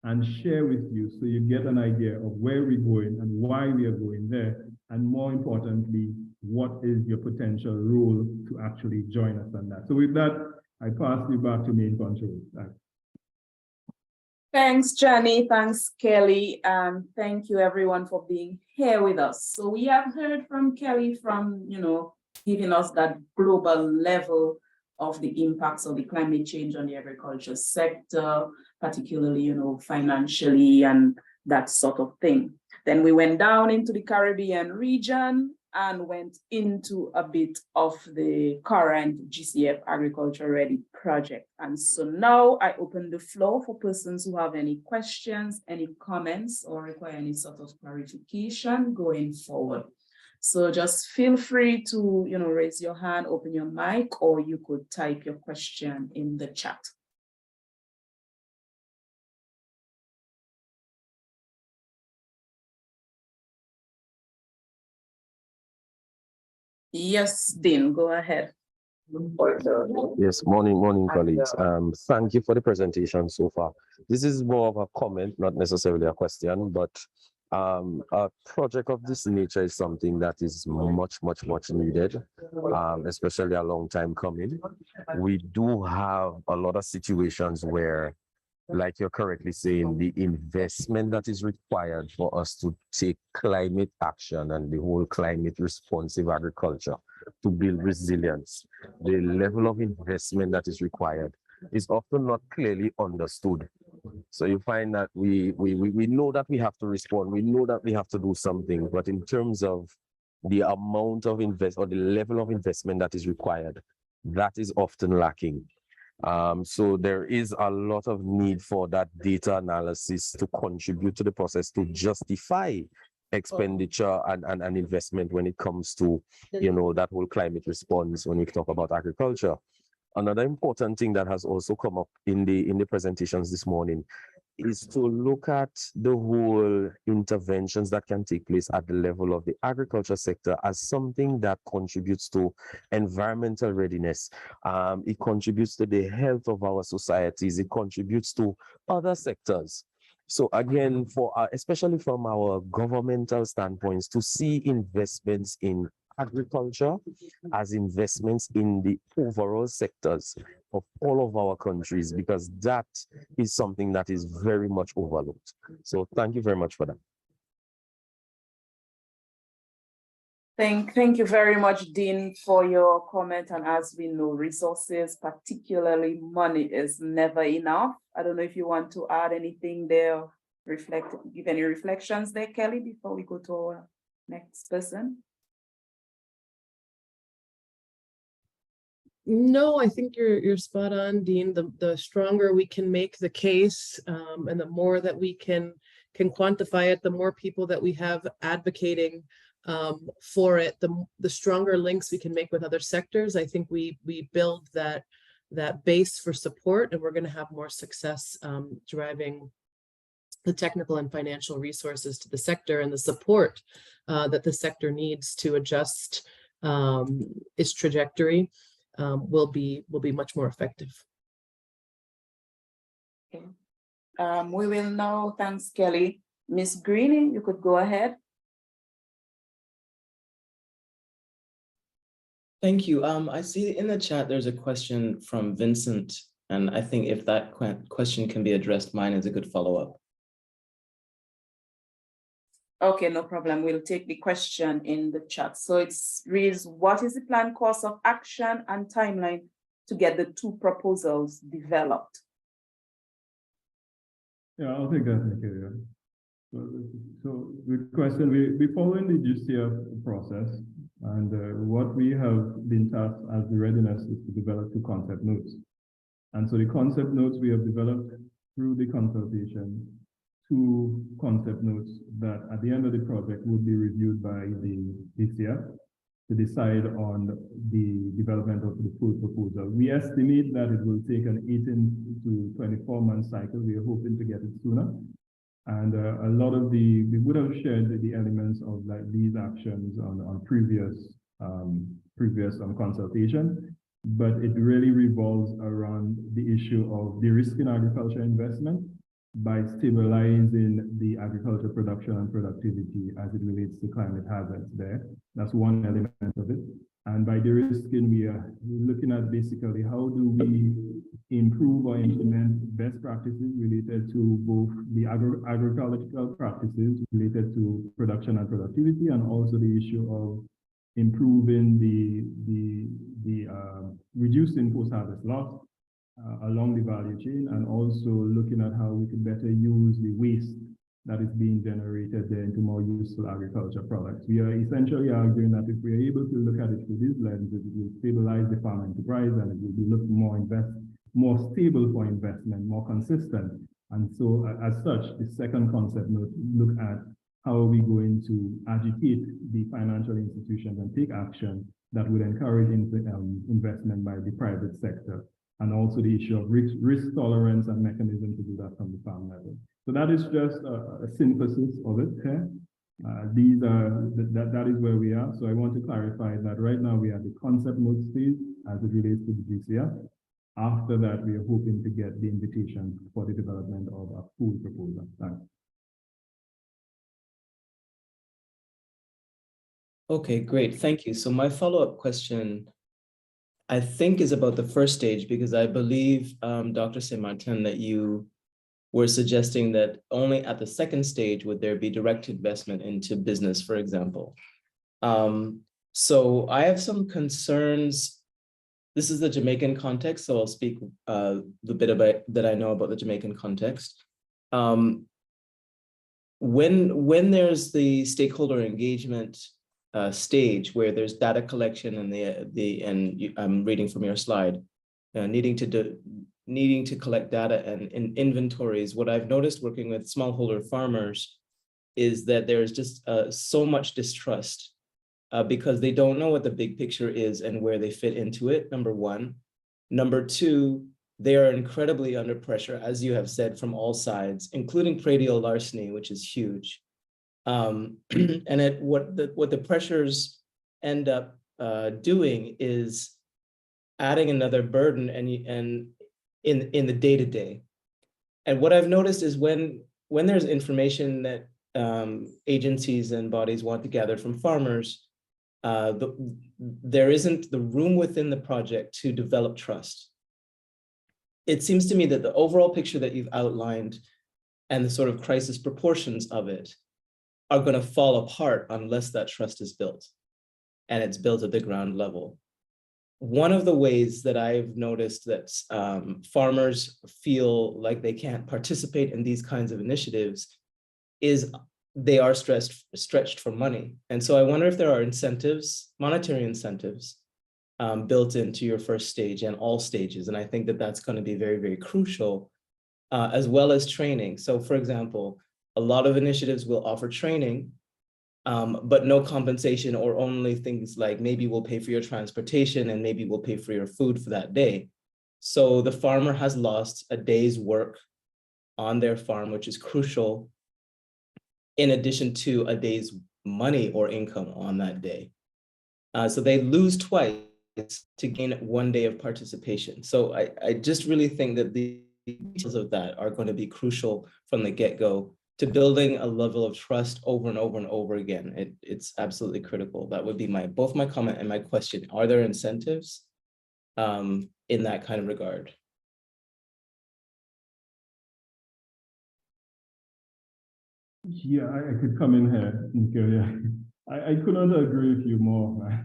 and share with you so you get an idea of where we're going and why we are going there, and more importantly, what is your potential role to actually join us on that. So with that, I pass you back to main control. Thanks. Thanks, Chaney. Thanks, Kelly. And thank you everyone for being here with us. So we have heard from Kelly from, giving us that global level of the impacts of the climate change on the agriculture sector, particularly, financially and that sort of thing. Then we went down into the Caribbean region and went into a bit of the current GCF Agriculture Ready project. And so now I open the floor for persons who have any questions, any comments, or require any sort of clarification going forward. So just feel free to, raise your hand, open your mic, or you could type your question in the chat. Yes, Dean, go ahead. Yes, morning, colleagues. Thank you for the presentation so far. This is more of a comment, not necessarily a question, but a project of this nature is something that is much needed, especially a long time coming. We do have a lot of situations where like you're correctly saying, the investment that is required for us to take climate action and the whole climate responsive agriculture to build resilience, the level of investment that is required is often not clearly understood. So you find that we know that we have to respond, we know that we have to do something, but in terms of the amount of or the level of investment that is required, that is often lacking. So there is a lot of need for that data analysis to contribute to the process to justify expenditure and investment when it comes to, you know, that whole climate response when we talk about agriculture. Another important thing that has also come up in the presentations this morning is to look at the whole interventions that can take place at the level of the agriculture sector as something that contributes to environmental readiness. It contributes to the health of our societies. It contributes to other sectors. So again, especially from our governmental standpoints, to see investments in agriculture as investments in the overall sectors of all of our countries, because that is something that is very much overlooked. So thank you very much for that. Thank you very much, Dean, for your comment. And as we know, resources, particularly money, is never enough. I don't know if you want to add anything there, give any reflections there, Kelly, before we go to our next person. No, I think you're spot on, Dean. The stronger we can make the case, and the more that we can quantify it, the more people that we have advocating for it, the stronger links we can make with other sectors. I think we build that base for support, and we're going to have more success driving the technical and financial resources to the sector, and the support that the sector needs to adjust its trajectory will be much more effective. Okay. We will now, thanks, Kelly. Ms. Greene, you could go ahead. Thank you. I see in the chat there's a question from Vincent, and I think if that question can be addressed, mine is a good follow-up. Okay, no problem. We'll take the question in the chat. So it reads, what is the planned course of action and timeline to get the two proposals developed? Yeah, I'll take that, Nigeria. So the question, we're following the GCF process, and what we have been tasked as the readiness is to develop two concept notes. And so the concept notes we have developed through the consultation, two concept notes that at the end of the project would be reviewed by the DCF to decide on the development of the full proposal. We estimate that it will take an 18 to 24 month cycle. We are hoping to get it sooner. And a lot of we would have shared the elements of like these actions on previous consultation, but it really revolves around the issue of de-risking agriculture investment by stabilizing the agriculture production and productivity as it relates to climate hazards there. That's one element of it. And by de-risking, we are looking at basically how do we improve or implement best practices related to both the agricultural practices related to production and productivity, and also the issue of improving reducing post-harvest loss along the value chain, and also looking at how we can better use the waste that is being generated there into more useful agriculture products. We are essentially arguing that if we are able to look at it through these lenses, it will stabilize the farm enterprise, and it will be look more stable for investment, more consistent. And so as such, the second concept look at how are we going to agitate the financial institutions and take action that would encourage investment by the private sector, and also the issue of risk tolerance and mechanism to do that from the farm level. So that is just a synthesis of it here. That is where we are. So I want to clarify that right now we are at the concept note stage as it relates to the GCF. After that, we are hoping to get the invitation for the development of a full proposal. Thanks. Okay, great. Thank you. So my follow-up question, I think, is about the first stage, because I believe, Dr. St. Martin, that you we're suggesting that only at the second stage would there be direct investment into business, for example. So I have some concerns. This is the Jamaican context, so I'll speak the bit about that I know about the Jamaican context. When there's the stakeholder engagement stage where there's data collection and I'm reading from your slide, needing to collect data and inventories, what I've noticed working with smallholder farmers is that there's just so much distrust because they don't know what the big picture is and where they fit into it, number one. Number two, they are incredibly under pressure, as you have said, from all sides, including predial larceny, which is huge. And what the pressures end up doing is adding another burden and in the day-to-day. And what I've noticed is when there's information that agencies and bodies want to gather from farmers, there isn't the room within the project to develop trust. It seems to me that the overall picture that you've outlined and the sort of crisis proportions of it are going to fall apart unless that trust is built, and it's built at the ground level. One of the ways that I've noticed that farmers feel like they can't participate in these kinds of initiatives is they are stretched for money. And so I wonder if there are incentives, monetary incentives, built into your first stage and all stages. And I think that that's going to be very, very crucial, as well as training. So for example, a lot of initiatives will offer training, but no compensation, or only things like maybe we'll pay for your transportation and maybe we'll pay for your food for that day. So the farmer has lost a day's work on their farm, which is crucial, in addition to a day's money or income on that day. So they lose twice to gain 1 day of participation. So I just really think that the details of that are going to be crucial from the get-go to building a level of trust over and over and over again. It's absolutely critical. That would be both my comment and my question. Are there incentives in that kind of regard? Yeah, I could come in here, Nicolia. I could not agree with you more.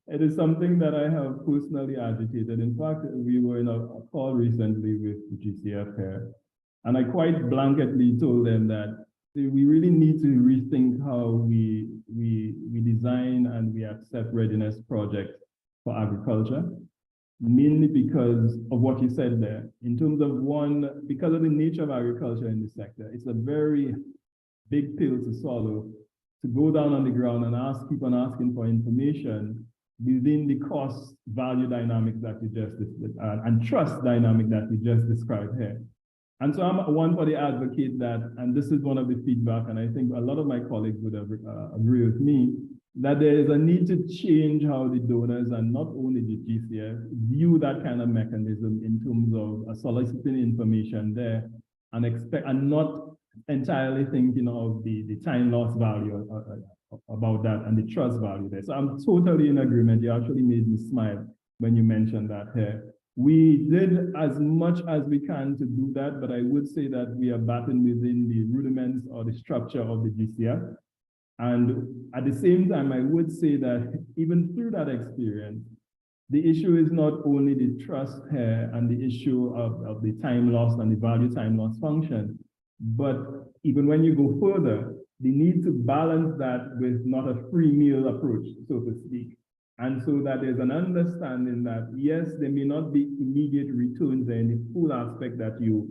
It is something that I have personally agitated. In fact, we were in a call recently with the GCF here, and I quite blanketly told them that we really need to rethink how we design and we accept readiness projects for agriculture, mainly because of what you said there. In terms of because of the nature of agriculture in this sector, it's a very big pill to swallow, to go down on the ground and keep on asking for information within the cost value dynamics that you just and trust dynamic that you just described here. And so I'm one for the advocate that, and this is one of the feedback, and I think a lot of my colleagues would agree with me, that there is a need to change how the donors and not only the GCF view that kind of mechanism in terms of soliciting information there and not entirely thinking of the time loss value about that and the trust value there. So I'm totally in agreement. You actually made me smile when you mentioned that here. We did as much as we can to do that, but I would say that we are batting within the rudiments or the structure of the GCF. And at the same time, I would say that even through that experience, the issue is not only the trust here and the issue of the time loss and the value time loss function, but even when you go further, the need to balance that with not a free meal approach, so to speak. And so that there's an understanding that, yes, there may not be immediate returns in the full aspect that you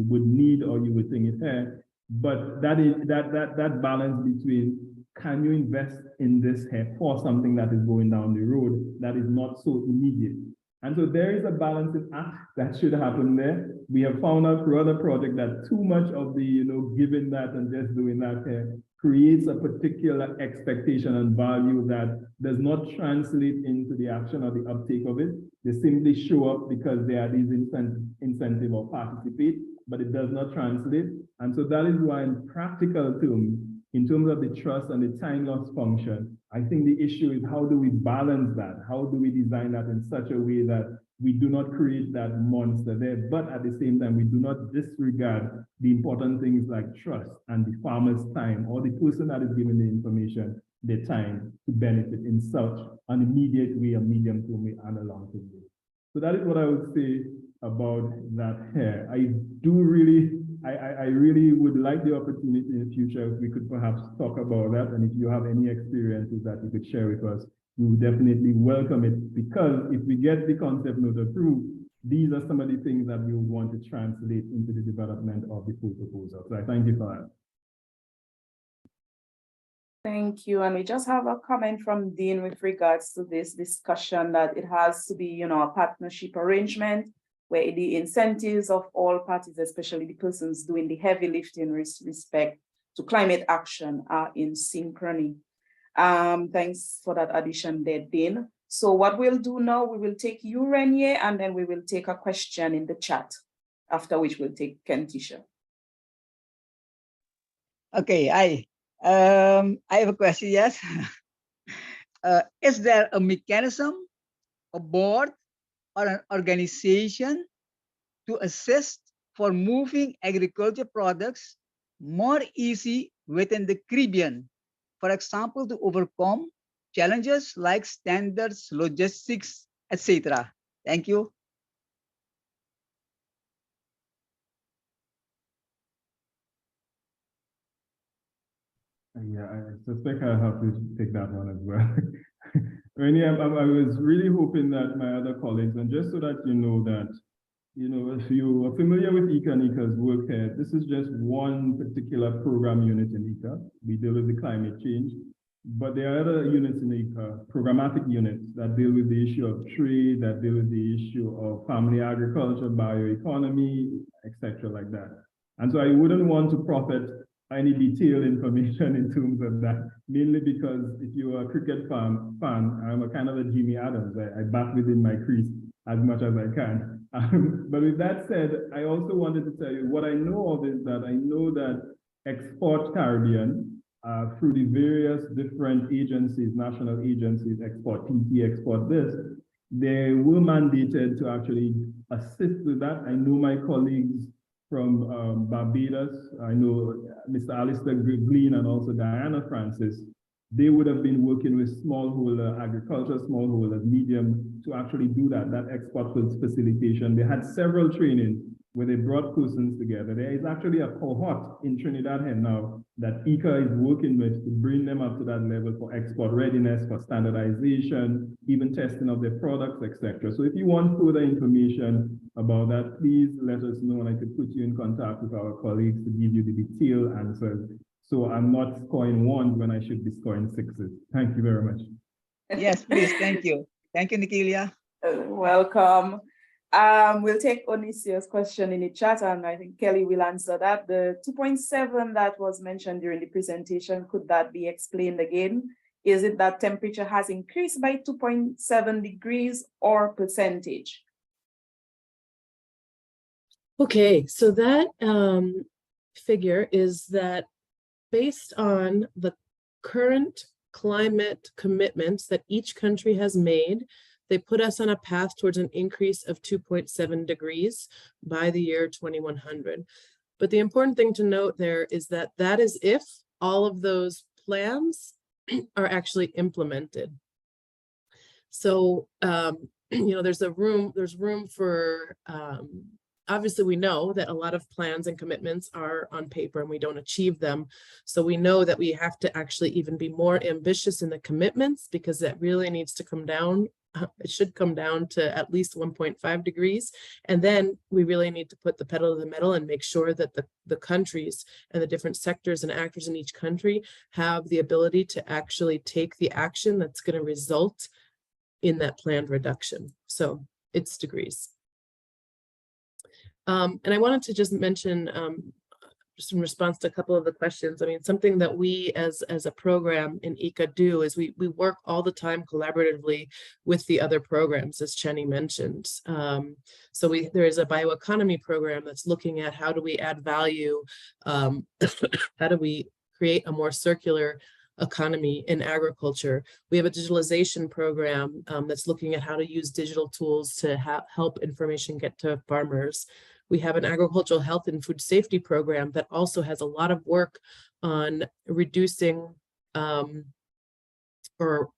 would need or you would think it here, but that balance between, can you invest in this here for something that is going down the road that is not so immediate? And so there is a balancing act that should happen there. We have found out through other projects that too much of the, giving that and just doing that here creates a particular expectation and value that does not translate into the action or the uptake of it. They simply show up because there are these incentive or participate, but it does not translate. And so that is why in practical terms, in terms of the trust and the time loss function, I think the issue is how do we balance that? How do we design that in such a way that we do not create that monster there, but at the same time, we do not disregard the important things like trust and the farmer's time, or the person that is giving the information, their time to benefit in such an immediate way, a medium term way, and a long term way. So that is what I would say about that here. I really would like the opportunity in the future if we could perhaps talk about that. And if you have any experiences that you could share with us, we would definitely welcome it, because if we get the concept note approved, these are some of the things that we would want to translate into the development of the full proposal. So I thank you for that. Thank you. And we just have a comment from Dean with regards to this discussion that it has to be, a partnership arrangement where the incentives of all parties, especially the persons doing the heavy lifting with respect to climate action, are in synchrony. Thanks for that addition there, Dean. So what we'll do now, we will take you, Renier, and then we will take a question in the chat, after which we'll take Kentisha. Okay, I have a question, yes. Is there a mechanism, a board, or an organization to assist for moving agriculture products more easy within the Caribbean? For example, to overcome challenges like standards, logistics, etc. Thank you. Yeah, I suspect I have to take that one as well. Rainy, I was really hoping that my other colleagues, and just so that you know that, if you are familiar with IICA and IICA's work here, this is just one particular program unit in IICA. We deal with the climate change, but there are other units in IICA, programmatic units that deal with the issue of trade, that deal with the issue of family agriculture, bioeconomy, etc. like that. And so I wouldn't want to profit any detailed information in terms of that, mainly because if you're a cricket fan, I'm a kind of a Jimmy Adams. I bat within my crease as much as I can. But with that said, I also wanted to tell you what I know of is that I know that Export Caribbean, through the various different agencies, national agencies, Export PT, Export this, they were mandated to actually assist with that. I know my colleagues from Barbados, I know Mr. Alistair Green and also Diana Francis, they would have been working with smallholder agriculture, smallholder medium to actually do that export facilitation. They had several trainings where they brought persons together. There is actually a cohort in Trinidad here now that IICA is working with to bring them up to that level for export readiness, for standardization, even testing of their products, etc. So if you want further information about that, please let us know and I could put you in contact with our colleagues to give you the detailed answers. So I'm not scoring ones when I should be scoring sixes. Thank you very much. Yes, please. Thank you. Thank you, Nikilia. Welcome. We'll take Onisia's question in the chat, and I think Kelly will answer that. The 2.7 that was mentioned during the presentation, could that be explained again? Is it that temperature has increased by 2.7 degrees or percentage? Okay, so that figure is that based on the current climate commitments that each country has made, they put us on a path towards an increase of 2.7 degrees by the year 2100. But the important thing to note there is that that is if all of those plans are actually implemented. So, there's room for, obviously we know that a lot of plans and commitments are on paper and we don't achieve them. So we know that we have to actually even be more ambitious in the commitments, because that really needs to come down. It should come down to at least 1.5 degrees. And then we really need to put the pedal to the metal and make sure that the countries and the different sectors and actors in each country have the ability to actually take the action that's going to result in that planned reduction. So it's degrees. And I wanted to just mention, just in response to a couple of the questions, I mean, something that we as a program in IICA do is we work all the time collaboratively with the other programs, as Chaney mentioned. So there is a bioeconomy program that's looking at how do we add value, how do we create a more circular economy in agriculture. We have a digitalization program that's looking at how to use digital tools to help information get to farmers. We have an agricultural health and food safety program that also has a lot of work on reducing or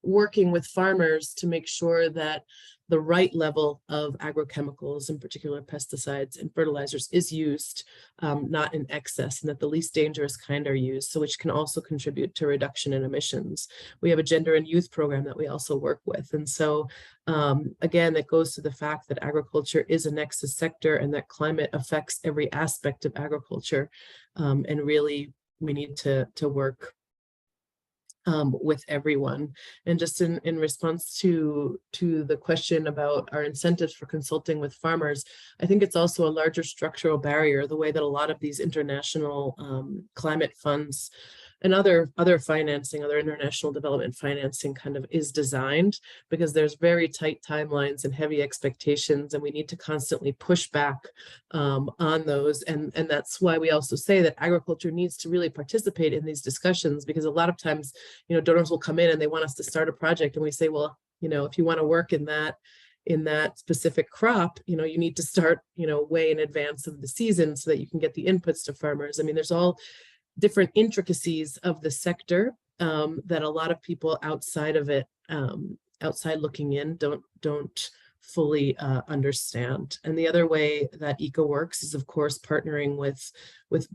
working with farmers to make sure that the right level of agrochemicals, in particular pesticides and fertilizers, is used, not in excess, and that the least dangerous kind are used, so which can also contribute to reduction in emissions. We have a gender and youth program that we also work with. And so again, that goes to the fact that agriculture is a nexus sector and that climate affects every aspect of agriculture. And really, we need to work with everyone. And just in response to the question about our incentives for consulting with farmers, I think it's also a larger structural barrier, the way that a lot of these international climate funds and other financing, other international development financing kind of is designed, because there's very tight timelines and heavy expectations, and we need to constantly push back on those. And that's why we also say that agriculture needs to really participate in these discussions, because a lot of times, you know, donors will come in and they want us to start a project, and we say, well, you know, if you want to work in that specific crop, you know, you need to start, you know, way in advance of the season so that you can get the inputs to farmers. I mean, there's all different intricacies of the sector that a lot of people outside of it, outside looking in, don't fully understand. And the other way that IICA works is, of course, partnering with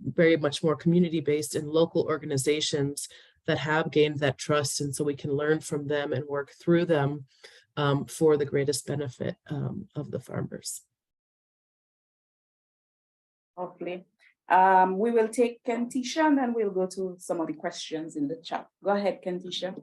very much more community-based and local organizations that have gained that trust, and so we can learn from them and work through them for the greatest benefit of the farmers. Hopefully. We will take Kentisha and then we'll go to some of the questions in the chat. Go ahead, Kentisha.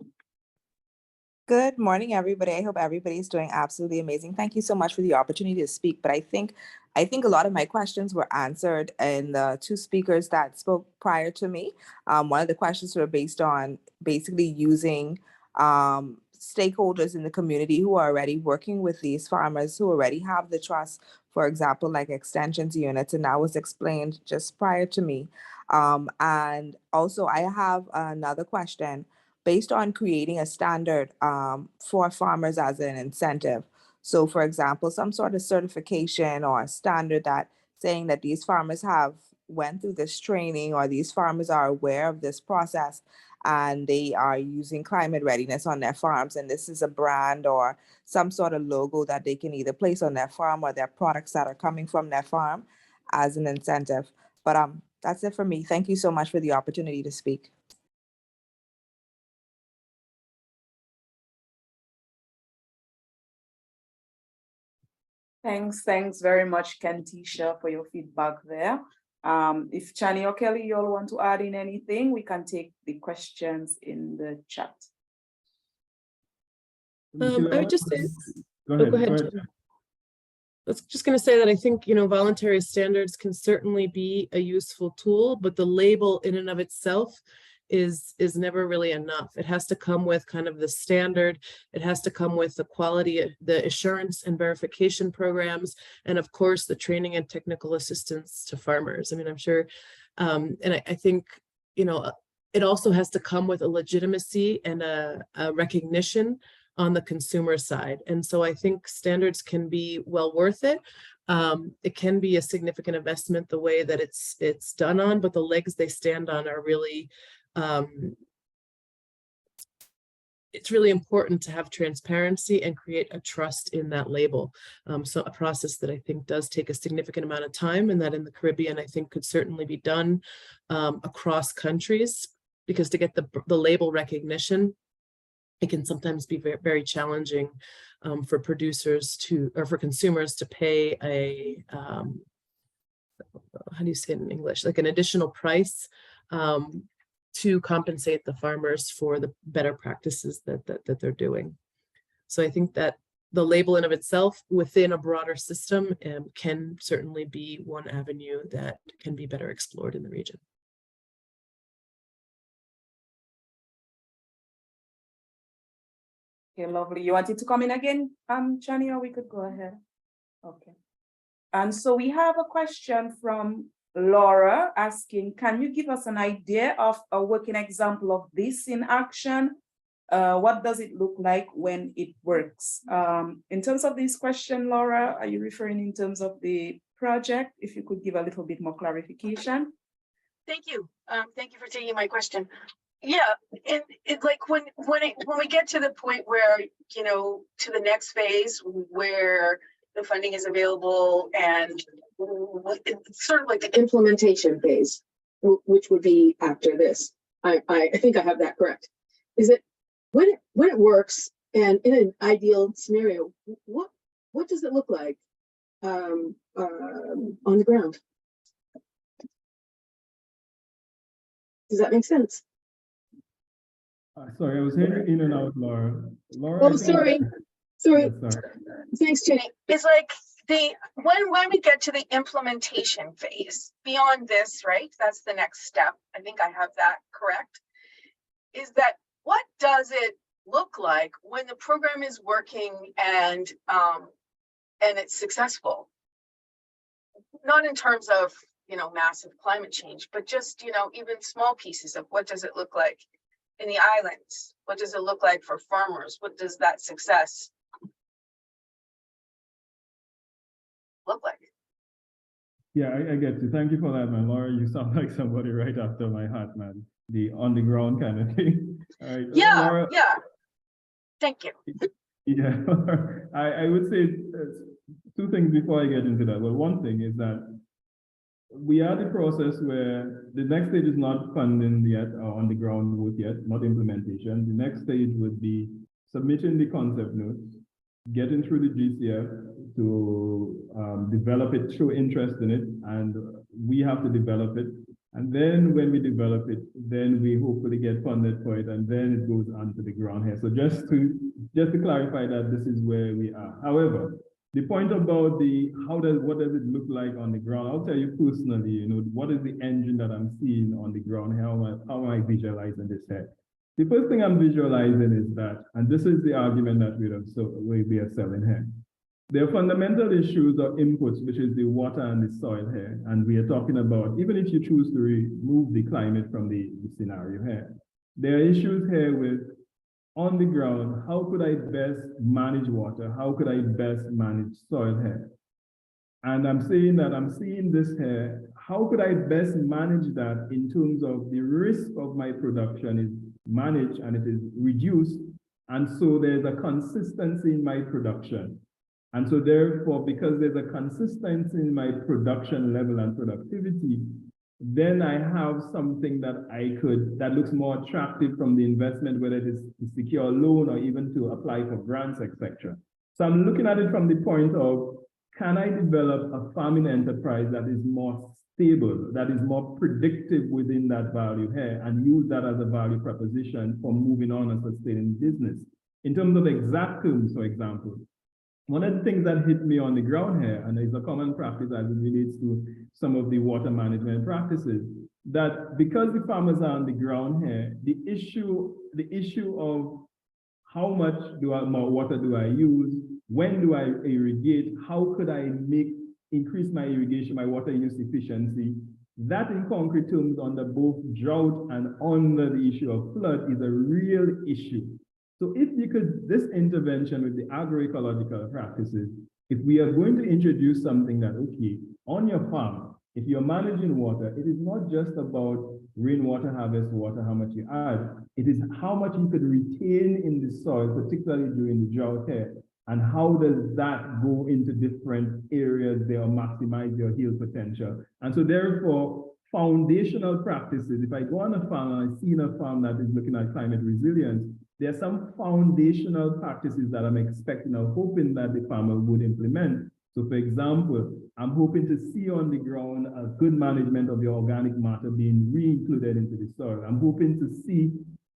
Good morning, everybody. I hope everybody's doing absolutely amazing. Thank you so much for the opportunity to speak. But I think a lot of my questions were answered in the two speakers that spoke prior to me. One of the questions were based on basically using stakeholders in the community who are already working with these farmers, who already have the trust, for example, like extensions units, and that was explained just prior to me. And also I have another question based on creating a standard for farmers as an incentive. So for example, some sort of certification or a standard that saying that these farmers have went through this training, or these farmers are aware of this process and they are using climate readiness on their farms, and this is a brand or some sort of logo that they can either place on their farm or their products that are coming from their farm as an incentive. But that's it for me. Thank you so much for the opportunity to speak. Thanks very much, Kentisha, for your feedback there. If Chaney or Kelly, you all want to add in anything, we can take the questions in the chat. I would just say, go ahead. Go ahead. I was just going to say that I think, you know, voluntary standards can certainly be a useful tool, but the label in and of itself is never really enough. It has to come with kind of the standard. It has to come with the quality, the assurance and verification programs, and of course the training and technical assistance to farmers. I mean, I'm sure, and I think, you know, it also has to come with a legitimacy and a recognition on the consumer side. And so I think standards can be well worth it. It can be a significant investment the way that it's done on, but the legs they stand on are really, it's really important to have transparency and create a trust in that label. So a process that I think does take a significant amount of time, and that in the Caribbean, I think could certainly be done across countries, because to get the label recognition, it can sometimes be very, very challenging for producers to, or for consumers to pay a, how do you say it in English, like an additional price to compensate the farmers for the better practices that they're doing. So I think that the label in of itself within a broader system can certainly be one avenue that can be better explored in the region. Okay, lovely. You wanted to come in again, Chaney, or we could go ahead? Okay. And so we have a question from Laura asking, can you give us an idea of a working example of this in action? What does it look like when it works? In terms of this question, Laura, are you referring in terms of the project? If you could give a little bit more clarification. Thank you. Thank you for taking my question. Yeah, it like when we get to the point where, you know, to the next phase where the funding is available and it's sort of like the implementation phase, which would be after this. I think I have that correct. Is it when it works and in an ideal scenario, what does it look like on the ground? Does that make sense? Sorry, I was hearing you in and out, Laura. Laura. Oh, sorry. Yeah, sorry. Thanks, Chaney. It's like when we get to the implementation phase, beyond this, right? That's the next step. I think I have that correct. Is that what does it look like when the program is working and it's successful? Not in terms of, you know, massive climate change, but just, you know, even small pieces of what does it look like in the islands? What does it look like for farmers? What does that success look like? Yeah, I get you. Thank you for that, man. Laura, you sound like somebody right after my heart, man. The on the ground kind of thing. All right. Yeah, Laura, yeah. Thank you. Yeah, I would say two things before I get into that. Well, one thing is that we are the process where the next stage is not funding yet or on the ground work yet, not implementation. The next stage would be submitting the concept notes, getting through the GCF to develop it, show interest in it, and we have to develop it. And then when we develop it, then we hopefully get funded for it, and then it goes onto the ground here. So just to clarify that this is where we are. However, the point about what does it look like on the ground? I'll tell you personally, you know, what is the engine that I'm seeing on the ground? How am I visualizing this here? The first thing I'm visualizing is that, and this is the argument that we are selling here. There are fundamental issues of inputs, which is the water and the soil here. And we are talking about, even if you choose to remove the climate from the scenario here, there are issues here with on the ground, how could I best manage water? How could I best manage soil here? And I'm saying that I'm seeing this here. How could I best manage that in terms of the risk of my production is managed and it is reduced? And so there's a consistency in my production. And so therefore, because there's a consistency in my production level and productivity, then I have something that looks more attractive from the investment, whether it is to secure a loan or even to apply for grants, etc. So I'm looking at it from the point of, can I develop a farming enterprise that is more stable, that is more predictive within that value here, and use that as a value proposition for moving on and sustaining business? In terms of exact terms, for example, one of the things that hit me on the ground here, and it's a common practice as it relates to some of the water management practices, that because the farmers are on the ground here, the issue of how much more water do I use, when do I irrigate, how could I increase my irrigation, my water use efficiency, that in concrete terms under both drought and under the issue of flood is a real issue. So if you could, this intervention with the agroecological practices, if we are going to introduce something that, okay, on your farm, if you're managing water, it is not just about rainwater harvest water, how much you add, it is how much you could retain in the soil, particularly during the drought here, and how does that go into different areas there or maximize your yield potential. And so therefore, foundational practices, if I go on a farm and I see a farm that is looking at climate resilience, there are some foundational practices that I'm expecting or hoping that the farmer would implement. So for example, I'm hoping to see on the ground a good management of the organic matter being re-included into the soil. I'm hoping to see,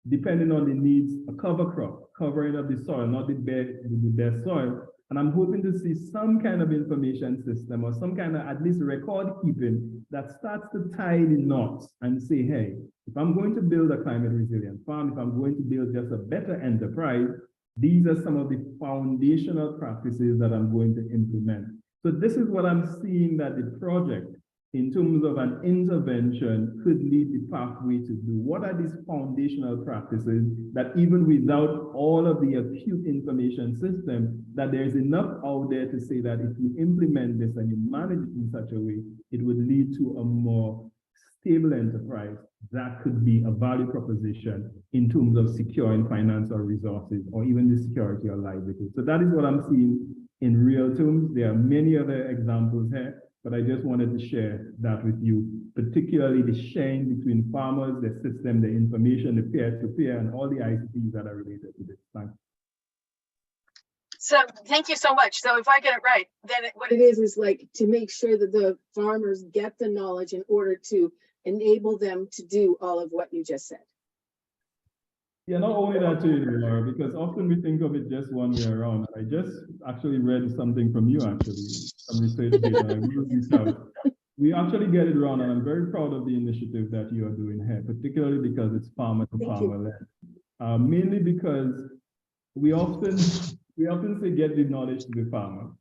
depending on the needs, a cover crop, covering of the soil, not the bare soil. And I'm hoping to see some kind of information system or some kind of at least record keeping that starts to tie the knots and say, hey, if I'm going to build a climate resilient farm, if I'm going to build just a better enterprise, these are some of the foundational practices that I'm going to implement. So this is what I'm seeing that the project in terms of an intervention could lead the pathway to do? What are these foundational practices that even without all of the acute information system, that there's enough out there to say that if you implement this and you manage it in such a way, it would lead to a more stable enterprise that could be a value proposition in terms of securing financial resources or even the security or livelihood. So that is what I'm seeing in real terms. There are many other examples here, but I just wanted to share that with you, particularly the sharing between farmers, the system, the information, the peer-to-peer, and all the ICTs that are related to this. Thanks. So thank you so much. So if I get it right, then what it is like to make sure that the farmers get the knowledge in order to enable them to do all of what you just said. Yeah, not only that too, Laura, because often we think of it just one way around. I just actually read something from you, actually, some research data. I wrote this out. We actually get it wrong, and I'm very proud of the initiative that you are doing here, particularly because it's farmer to farmer led. Mainly because we often say get the knowledge to the farmer,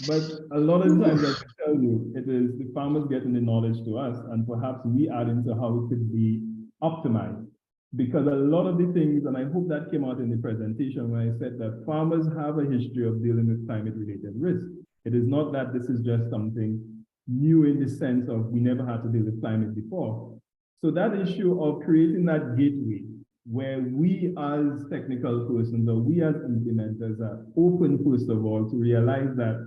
but a lot of times I can tell you it is the farmers getting the knowledge to us, and perhaps we add into how it could be optimized. Because a lot of the things, and I hope that came out in the presentation when I said that farmers have a history of dealing with climate-related risk. It is not that this is just something new in the sense of we never had to deal with climate before. So that issue of creating that gateway where we as technical persons or we as implementers are open, first of all, to realize that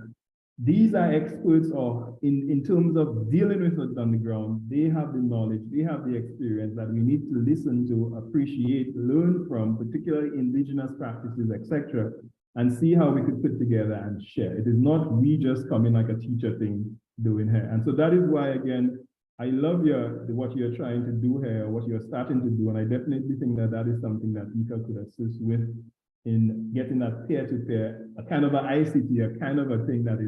these are experts or in terms of dealing with what's on the ground. They have the knowledge, they have the experience that we need to listen to, appreciate, learn from, particularly indigenous practices, etc., and see how we could put together and share. It is not we just coming like a teacher thing doing here. And so that is why, again, I love what you're trying to do here, what you're starting to do, and I definitely think that that is something that IICA could assist with in getting that peer-to-peer, a kind of an ICT, a kind of a thing that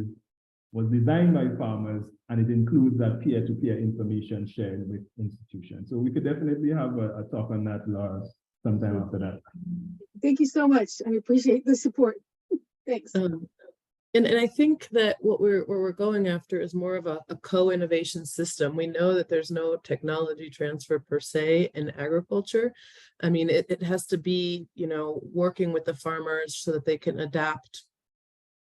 was designed by farmers, and it includes that peer-to-peer information sharing with institutions. So we could definitely have a talk on that, Laura, sometime after that. Thank you so much. I appreciate the support. Thanks. And I think that what we're going after is more of a co-innovation system. We know that there's no technology transfer per se in agriculture. I mean, it has to be, working with the farmers so that they can adapt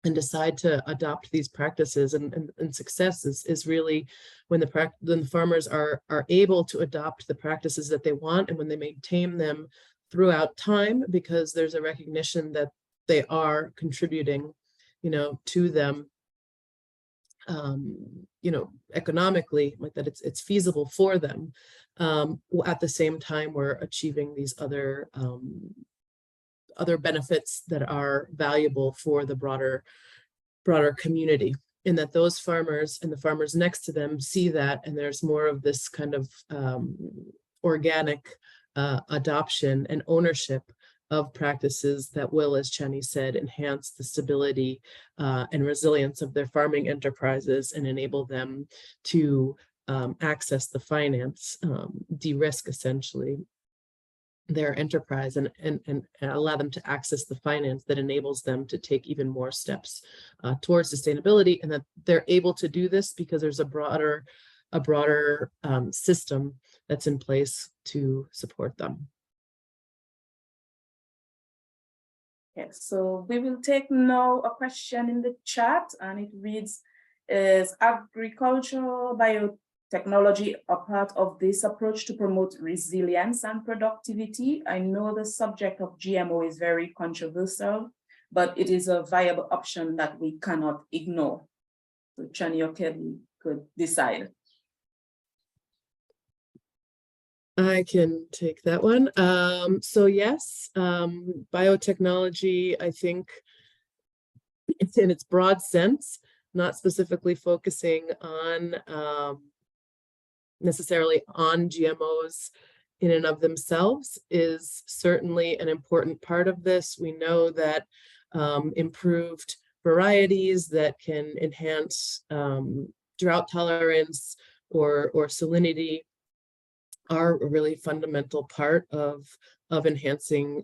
and decide to adopt these practices. And success is really when the farmers are able to adopt the practices that they want, and when they maintain them throughout time, because there's a recognition that they are contributing to them, economically, like that it's feasible for them. At the same time, we're achieving these other benefits that are valuable for the broader community, and that those farmers and the farmers next to them see that, and there's more of this kind of organic adoption and ownership of practices that will, as Chaney said, enhance the stability and resilience of their farming enterprises and enable them to access the finance, de-risk essentially their enterprise and allow them to access the finance that enables them to take even more steps towards sustainability, and that they're able to do this because there's a broader system that's in place to support them. Yes, so we will take now a question in the chat, and it reads, is agricultural biotechnology a part of this approach to promote resilience and productivity? I know the subject of GMO is very controversial, but it is a viable option that we cannot ignore. So Chaney or Kelly could decide. I can take that one. So yes, biotechnology, I think it's in its broad sense, not specifically focusing on necessarily on GMOs in and of themselves, is certainly an important part of this. We know that improved varieties that can enhance drought tolerance or salinity are a really fundamental part of enhancing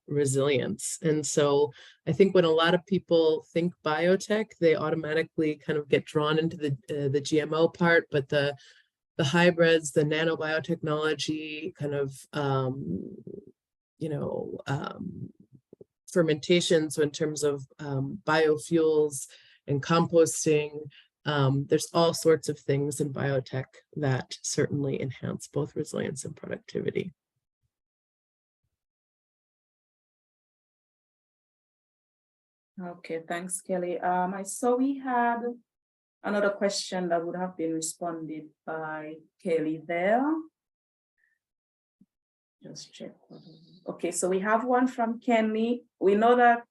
resilience. And so I think when a lot of people think biotech, they automatically kind of get drawn into the GMO part, but the hybrids, the nanobiotechnology, kind of fermentation, so in terms of biofuels and composting, there's all sorts of things in biotech that certainly enhance both resilience and productivity. Okay, thanks, Kelly. I saw we had another question that would have been responded by Kelly there. Just check. Okay, so we have one from Kenny. We know that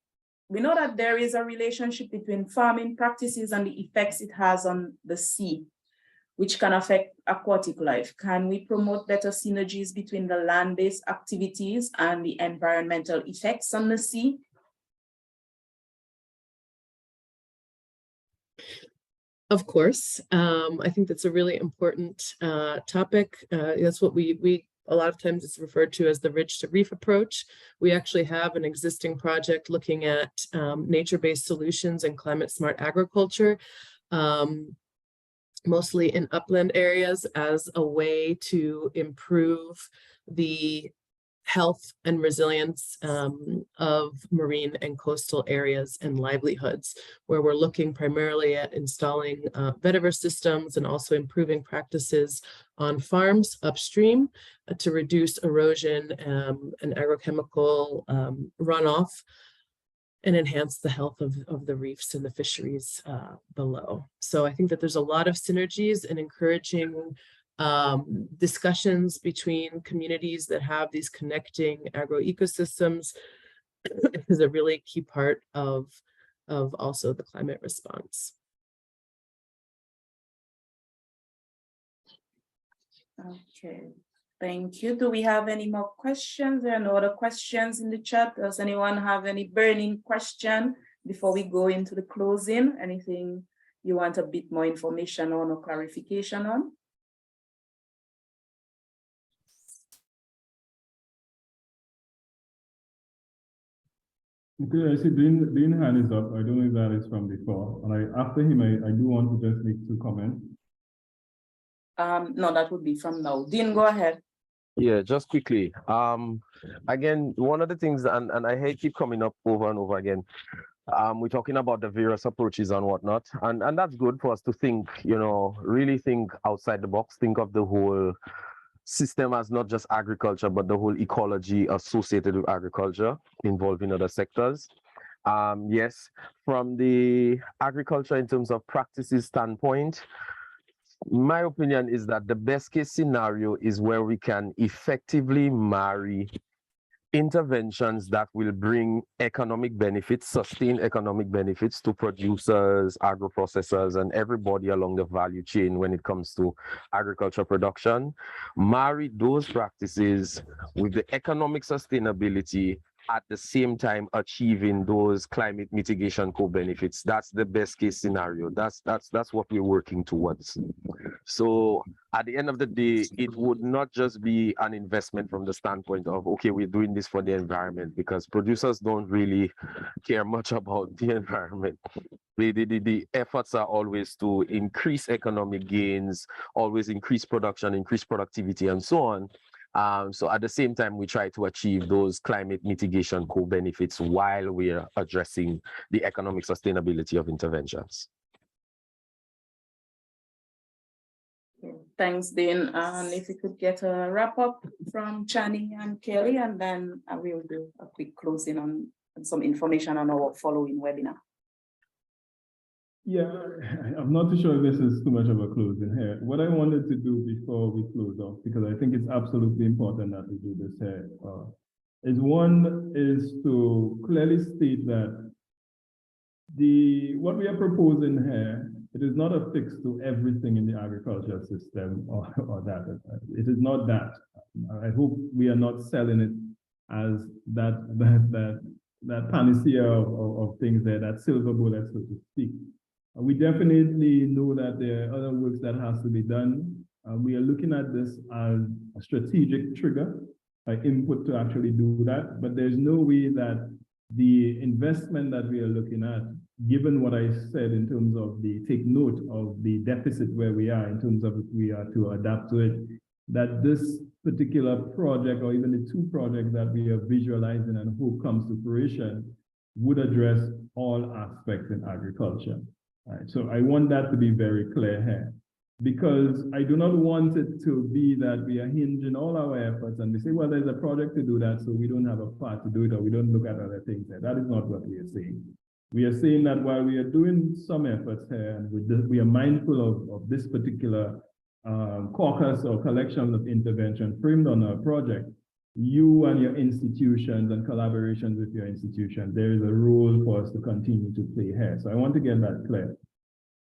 there is a relationship between farming practices and the effects it has on the sea, which can affect aquatic life. Can we promote better synergies between the land-based activities and the environmental effects on the sea? Of course, I think that's a really important topic. That's what we a lot of times it's referred to as the ridge to reef approach. We actually have an existing project looking at nature-based solutions and climate smart agriculture, mostly in upland areas, as a way to improve the health and resilience of marine and coastal areas and livelihoods, where we're looking primarily at installing vetiver systems and also improving practices on farms upstream to reduce erosion and agrochemical runoff and enhance the health of the reefs and the fisheries below. So I think that there's a lot of synergies in encouraging discussions between communities that have these connecting agro-ecosystems is a really key part of also the climate response. Okay, thank you. Do we have any more questions? There are no other questions in the chat. Does anyone have any burning question before we go into the closing? Anything you want a bit more information on or clarification on? Okay, I see Dean hand is up. I don't know if that is from before. And after him, I do want to just make 2 comments. No, that would be from now. Dean, go ahead. Yeah, just quickly. Again, one of the things, and I hate keep coming up over and over again, we're talking about the various approaches and whatnot, and that's good for us to think, really think outside the box, think of the whole system as not just agriculture, but the whole ecology associated with agriculture involving other sectors. Yes, from the agriculture in terms of practices standpoint, my opinion is that the best case scenario is where we can effectively marry interventions that will bring economic benefits, sustain economic benefits to producers, agro-processors, and everybody along the value chain when it comes to agriculture production. Marry those practices with the economic sustainability, at the same time achieving those climate mitigation co-benefits. That's the best case scenario. That's what we're working towards. So at the end of the day, it would not just be an investment from the standpoint of, okay, we're doing this for the environment, because producers don't really care much about the environment. The efforts are always to increase economic gains, always increase production, increase productivity, and so on. So at the same time, we try to achieve those climate mitigation co-benefits while we're addressing the economic sustainability of interventions. Thanks, Dean. And if we could get a wrap up from Chaney and Kelly, and then I will do a quick closing on some information on our following webinar. Yeah, I'm not too sure if this is too much of a closing here. What I wanted to do before we close off, because I think it's absolutely important that we do this here, is to clearly state that what we are proposing here, it is not a fix to everything in the agriculture system or that. It is not that. I hope we are not selling it as that panacea of things there, that silver bullet, so to speak. We definitely know that there are other works that has to be done We are looking at this as a strategic trigger, input to actually do that, but there's no way that the investment that we are looking at, given what I said in terms of the take note of the deficit where we are in terms of if we are to adapt to it, that this particular project or even the two projects that we are visualizing and hope comes to fruition would address all aspects in agriculture. Right? So I want that to be very clear here, because I do not want it to be that we are hinging all our efforts and we say, well, there's a project to do that, so we don't have a part to do it, or we don't look at other things there. That is not what we are saying. We are saying that while we are doing some efforts here, and we are mindful of this particular caucus or collection of intervention framed on our project, you and your institutions and collaborations with your institutions, there is a role for us to continue to play here. So I want to get that clear.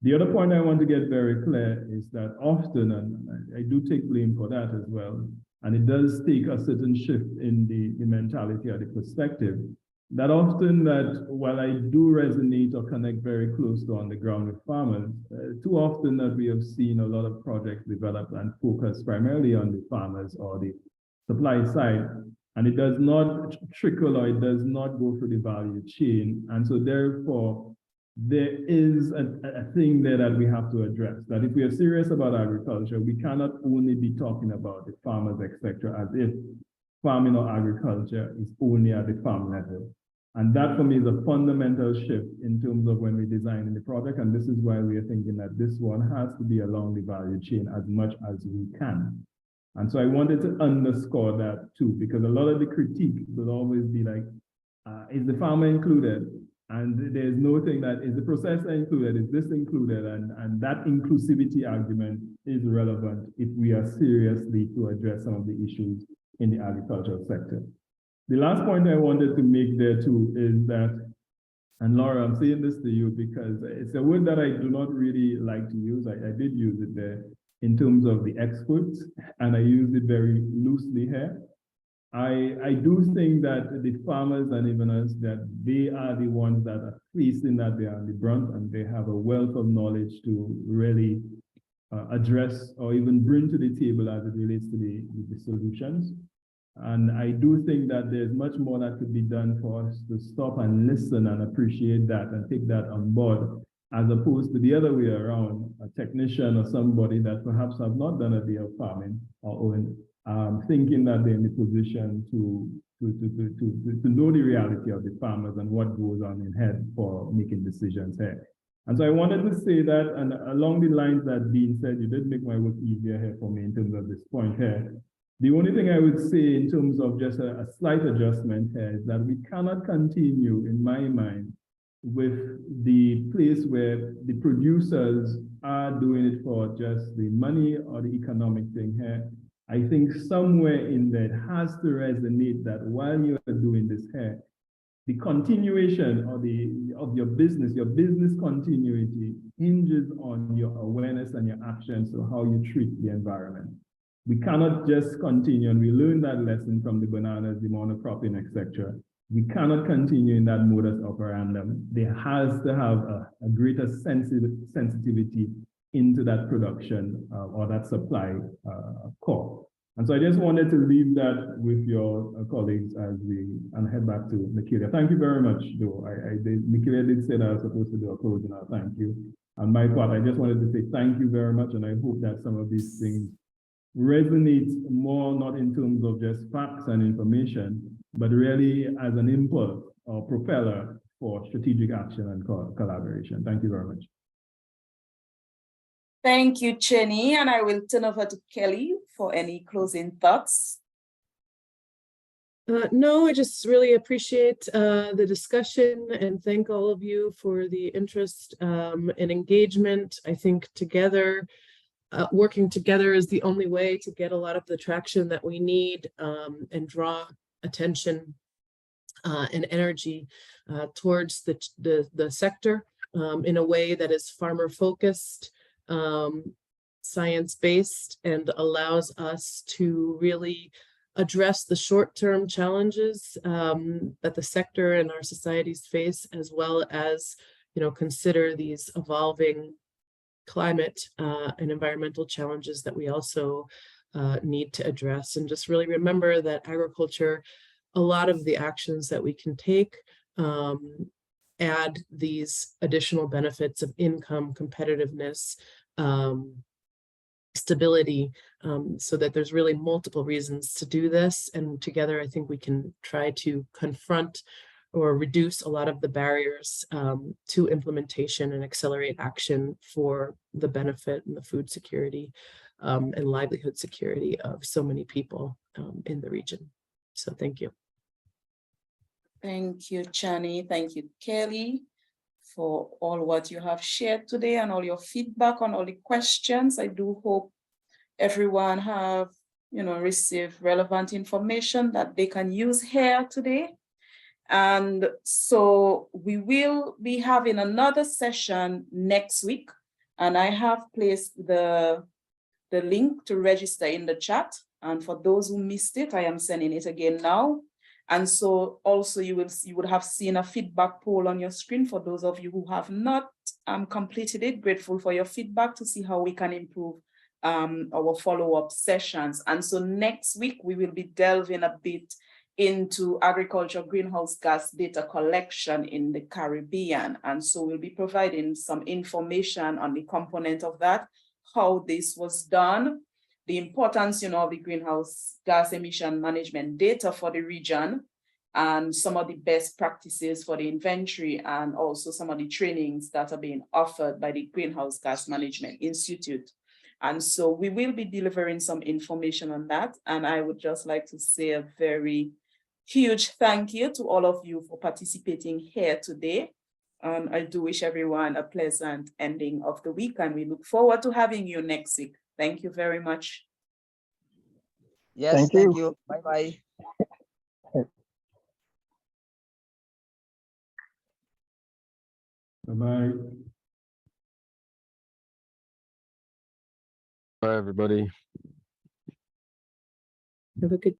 The other point I want to get very clear is that often, and I do take blame for that as well, and it does take a certain shift in the mentality or the perspective, that often that while I do resonate or connect very close to on the ground with farmers, too often that we have seen a lot of projects develop and focus primarily on the farmers or the supply side, and it does not trickle or it does not go through the value chain. And so therefore, there is a thing there that we have to address, that if we are serious about agriculture, we cannot only be talking about the farmers, etc., as if farming or agriculture is only at the farm level. And that for me is a fundamental shift in terms of when we design the project. And this is why we are thinking that this one has to be along the value chain as much as we can. And so I wanted to underscore that too, because a lot of the critique will always be like, is the farmer included? And there's no thing that is the processor included, is this included? And that inclusivity argument is relevant if we are seriously to address some of the issues in the agricultural sector. The last point I wanted to make there too is that, and Laura, I'm saying this to you because it's a word that I do not really like to use. I did use it there in terms of the experts, and I used it very loosely here. I do think that the farmers and even us, that they are the ones that are facing that they are on the brunt, and they have a wealth of knowledge to really address or even bring to the table as it relates to the solutions. And I do think that there's much more that could be done for us to stop and listen and appreciate that and take that on board, as opposed to the other way around, a technician or somebody that perhaps have not done a day of farming or thinking that they're in the position to know the reality of the farmers and what goes on in head for making decisions here. And so I wanted to say that, and along the lines that Dean said, you did make my work easier here for me in terms of this point here. The only thing I would say in terms of just a slight adjustment here is that we cannot continue, in my mind, with the place where the producers are doing it for just the money or the economic thing here. I think somewhere in there it has to resonate that while you are doing this here, the continuation of your business continuity hinges on your awareness and your actions, so how you treat the environment. We cannot just continue, and we learned that lesson from the bananas, the monocropping, etc. We cannot continue in that modus operandum. There has to have a greater sensitivity into that production or that supply core. And so I just wanted to leave that with your colleagues as we head back to Nikhila. Thank you very much, though. Nikhila did say that I was supposed to do a closing out. Thank you. On my part, I just wanted to say thank you very much, and I hope that some of these things resonate more, not in terms of just facts and information, but really as an impulse or propeller for strategic action and collaboration. Thank you very much. Thank you, Chaney, and I will turn over to Kelly for any closing thoughts. No, I just really appreciate the discussion and thank all of you for the interest and engagement. I think together, working together is the only way to get a lot of the traction that we need and draw attention and energy towards the sector in a way that is farmer focused, science-based, and allows us to really address the short-term challenges that the sector and our societies face, as well as, consider these evolving climate and environmental challenges that we also need to address. And just really remember that agriculture, a lot of the actions that we can take add these additional benefits of income, competitiveness, stability, so that there's really multiple reasons to do this. And together, I think we can try to confront or reduce a lot of the barriers to implementation and accelerate action for the benefit and the food security and livelihood security of so many people in the region. So thank you. Thank you, Chaney. Thank you, Kelly, for all what you have shared today and all your feedback on all the questions. I do hope everyone have, received relevant information that they can use here today. And so we will be having another session next week. And I have placed the link to register in the chat. And for those who missed it, I am sending it again now. And so also you would have seen a feedback poll on your screen for those of you who have not completed it. Grateful for your feedback to see how we can improve our follow-up sessions. And so next week we will be delving a bit into agriculture greenhouse gas data collection in the Caribbean. And so we'll be providing some information on the component of that, how this was done, the importance, of the greenhouse gas emission management data for the region, and some of the best practices for the inventory, and also some of the trainings that are being offered by the Greenhouse Gas Management Institute. And so we will be delivering some information on that. And I would just like to say a very huge thank you to all of you for participating here today. I do wish everyone a pleasant ending of the week, and we look forward to having you next week. Thank you very much. Yes, thank you. Bye-bye. Bye-bye. Bye, everybody. Have a good